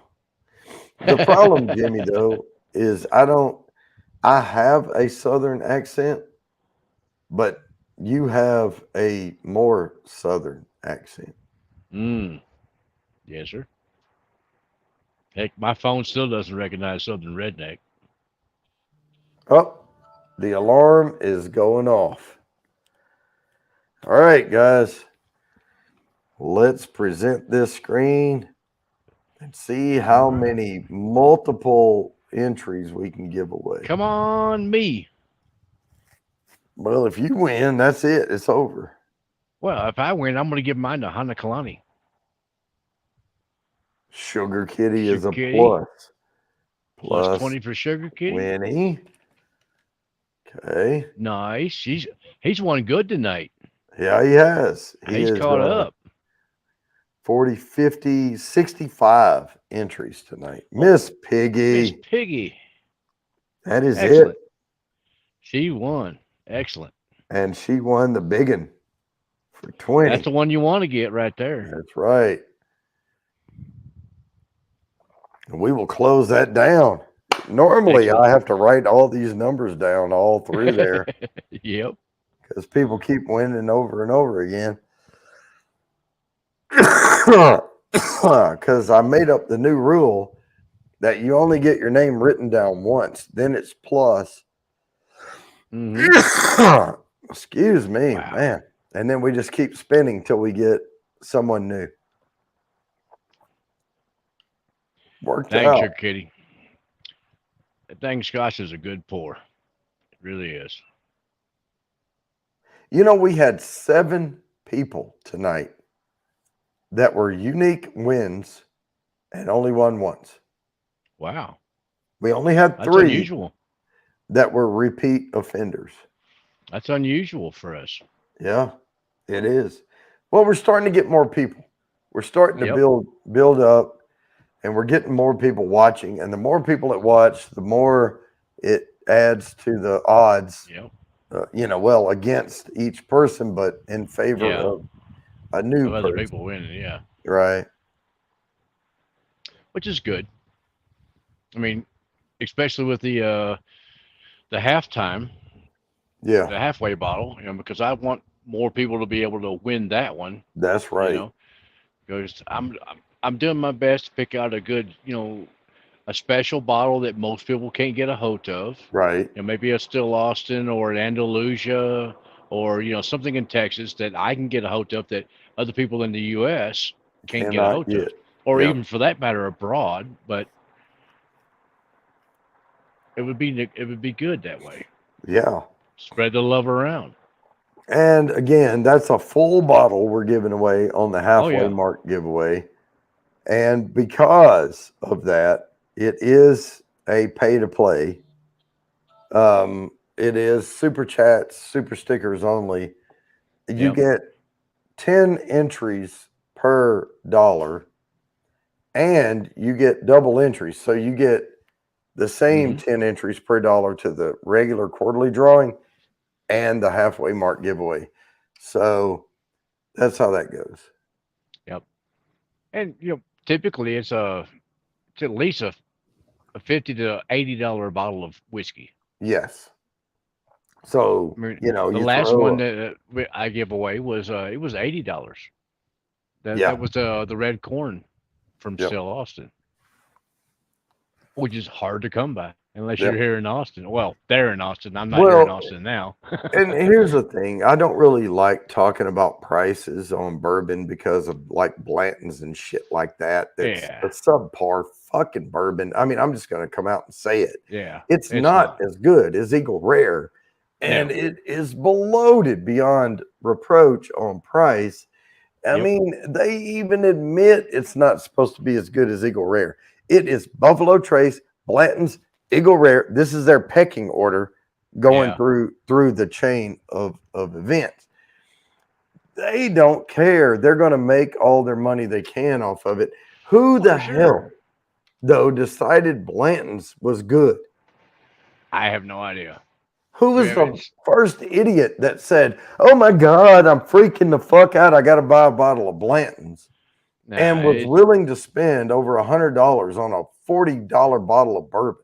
The problem, Jimmy, though, is I have a Southern accent, but you have a more Southern accent. Yes, sir. Heck, my phone still doesn't recognize Southern redneck. Oh, the alarm is going off. All right, guys. Let's present this screen and see how many multiple entries we can give away. Come on, me. Well, if you win, that's it. It's over. Well, if I win, I'm going to give mine to Hana Kalani. Sugar Kitty Sugar is a Kitty. plus. Plus 20 for Sugar Kitty. Winnie. Okay. Nice. He's won good tonight. Yeah, he has. He's caught up. 40, 50, 65 entries tonight. Miss Piggy. Miss Piggy. That is Excellent. it. She won. Excellent. And she won the big one for 20. That's the one you want to get right there. That's right. And we will close that down. Normally, Excellent. I have to write all these numbers down all through there Yep. because people keep winning over and over again. Because I made up the new rule that you only get your name written down once, then it's plus. Excuse me, Wow. man. And then we just keep spinning till we get someone new. Worked Thanks, out. Sugar Kitty. That dang scotch is a good pour. It really is. You know, we had 7 people tonight that were unique wins and only won once. Wow. We only had That's 3 unusual. that were repeat offenders. That's unusual for us. Yeah, it is. Well, we're starting to get more people. We're starting to Yep. build up, and we're getting more people watching. And the more people that watch, the more it adds to the odds. Yep. Well, against each person, but in favor Yeah. of a new Of other person. people winning, yeah. Right. Which is good. I mean, especially with the halftime, Yeah, the halfway bottle, because I want more people to be able to win that one. that's right. Because I'm doing my best to pick out a good, a special bottle that most people can't get a hold of. Right. Maybe a Still Austin or an Andalusia or something in Texas that I can get a hold of that other people in the U.S. can't get a Cannot hold get. of, or Yep. even for that matter abroad. But it would be good that way. Yeah. Spread the love around. And again, that's a full bottle we're giving away on the halfway yeah. mark giveaway. And because of that, it is a pay to play. It is super chats, super stickers only. You Yep. get 10 entries per dollar, and you get double entries. So you get the same 10 entries per dollar to the regular quarterly drawing and the halfway mark giveaway. So that's how that goes. Yep. And typically it's at least a $50 to $80 bottle of whiskey. Yes. So I mean, you the last one that I give away was it was $80. That was the red corn from Still Austin, which is hard to come by unless you're here in Austin. Well, they're in Austin. I'm not here in Austin now. And here's the thing. I don't really like talking about prices on bourbon because of like Blanton's and shit like that. That's a subpar fucking bourbon. I mean, I'm just going to come out and say it. Yeah. It's not as good as Eagle Rare. And it is bloated beyond reproach on price. I mean, they even admit it's not supposed to be as good as Eagle Rare. It is Buffalo Trace, Blanton's, Eagle Rare. This is their pecking order going through the chain of events. They don't care. They're going to make all their money they can off of it. Who the hell, though, decided Blanton's was good? I have no idea. Who was the first idiot that said, "Oh my God, I'm freaking the fuck out. I got to buy a bottle of Blanton's," and was willing to spend over $100 on a $40 bottle of bourbon?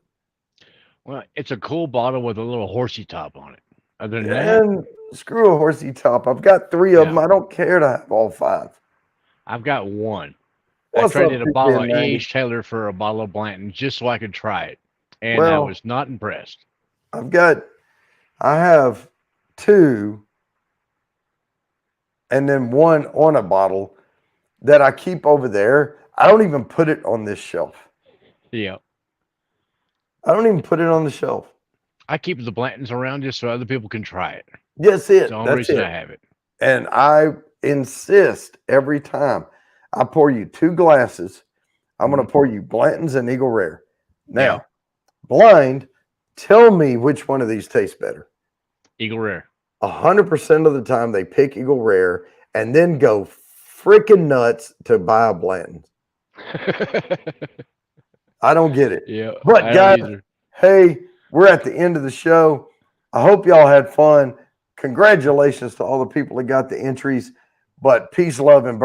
Well, it's a cool bottle with a little horsey top on it. Other than that, And screw a horsey top. I've got 3 of Yeah. them. I don't care to have all 5. I've got one. What's I traded up, a bottle of PN90? E.H. Taylor for a bottle of Blanton just so I could try it. And I Well, was not impressed. I have 2 and then 1 on a bottle that I keep over there. I don't even put it on this shelf. Yeah. I don't even put it on the shelf. I keep the Blantons around just so other people can try it. That's It's the only That's reason it. I have it. And I insist every time I pour you 2 glasses, I'm going to pour you Blanton's and Eagle Rare. Now, Yeah. blind, tell me which one of these tastes better. Eagle Rare. 100% of the time they pick Eagle Rare and then go freaking nuts to buy a Blanton's. I don't get it. Yeah. But I guys, don't either. hey, we're at the end of the show. I hope y'all had fun. Congratulations to all the people that got the entries. But peace, love, and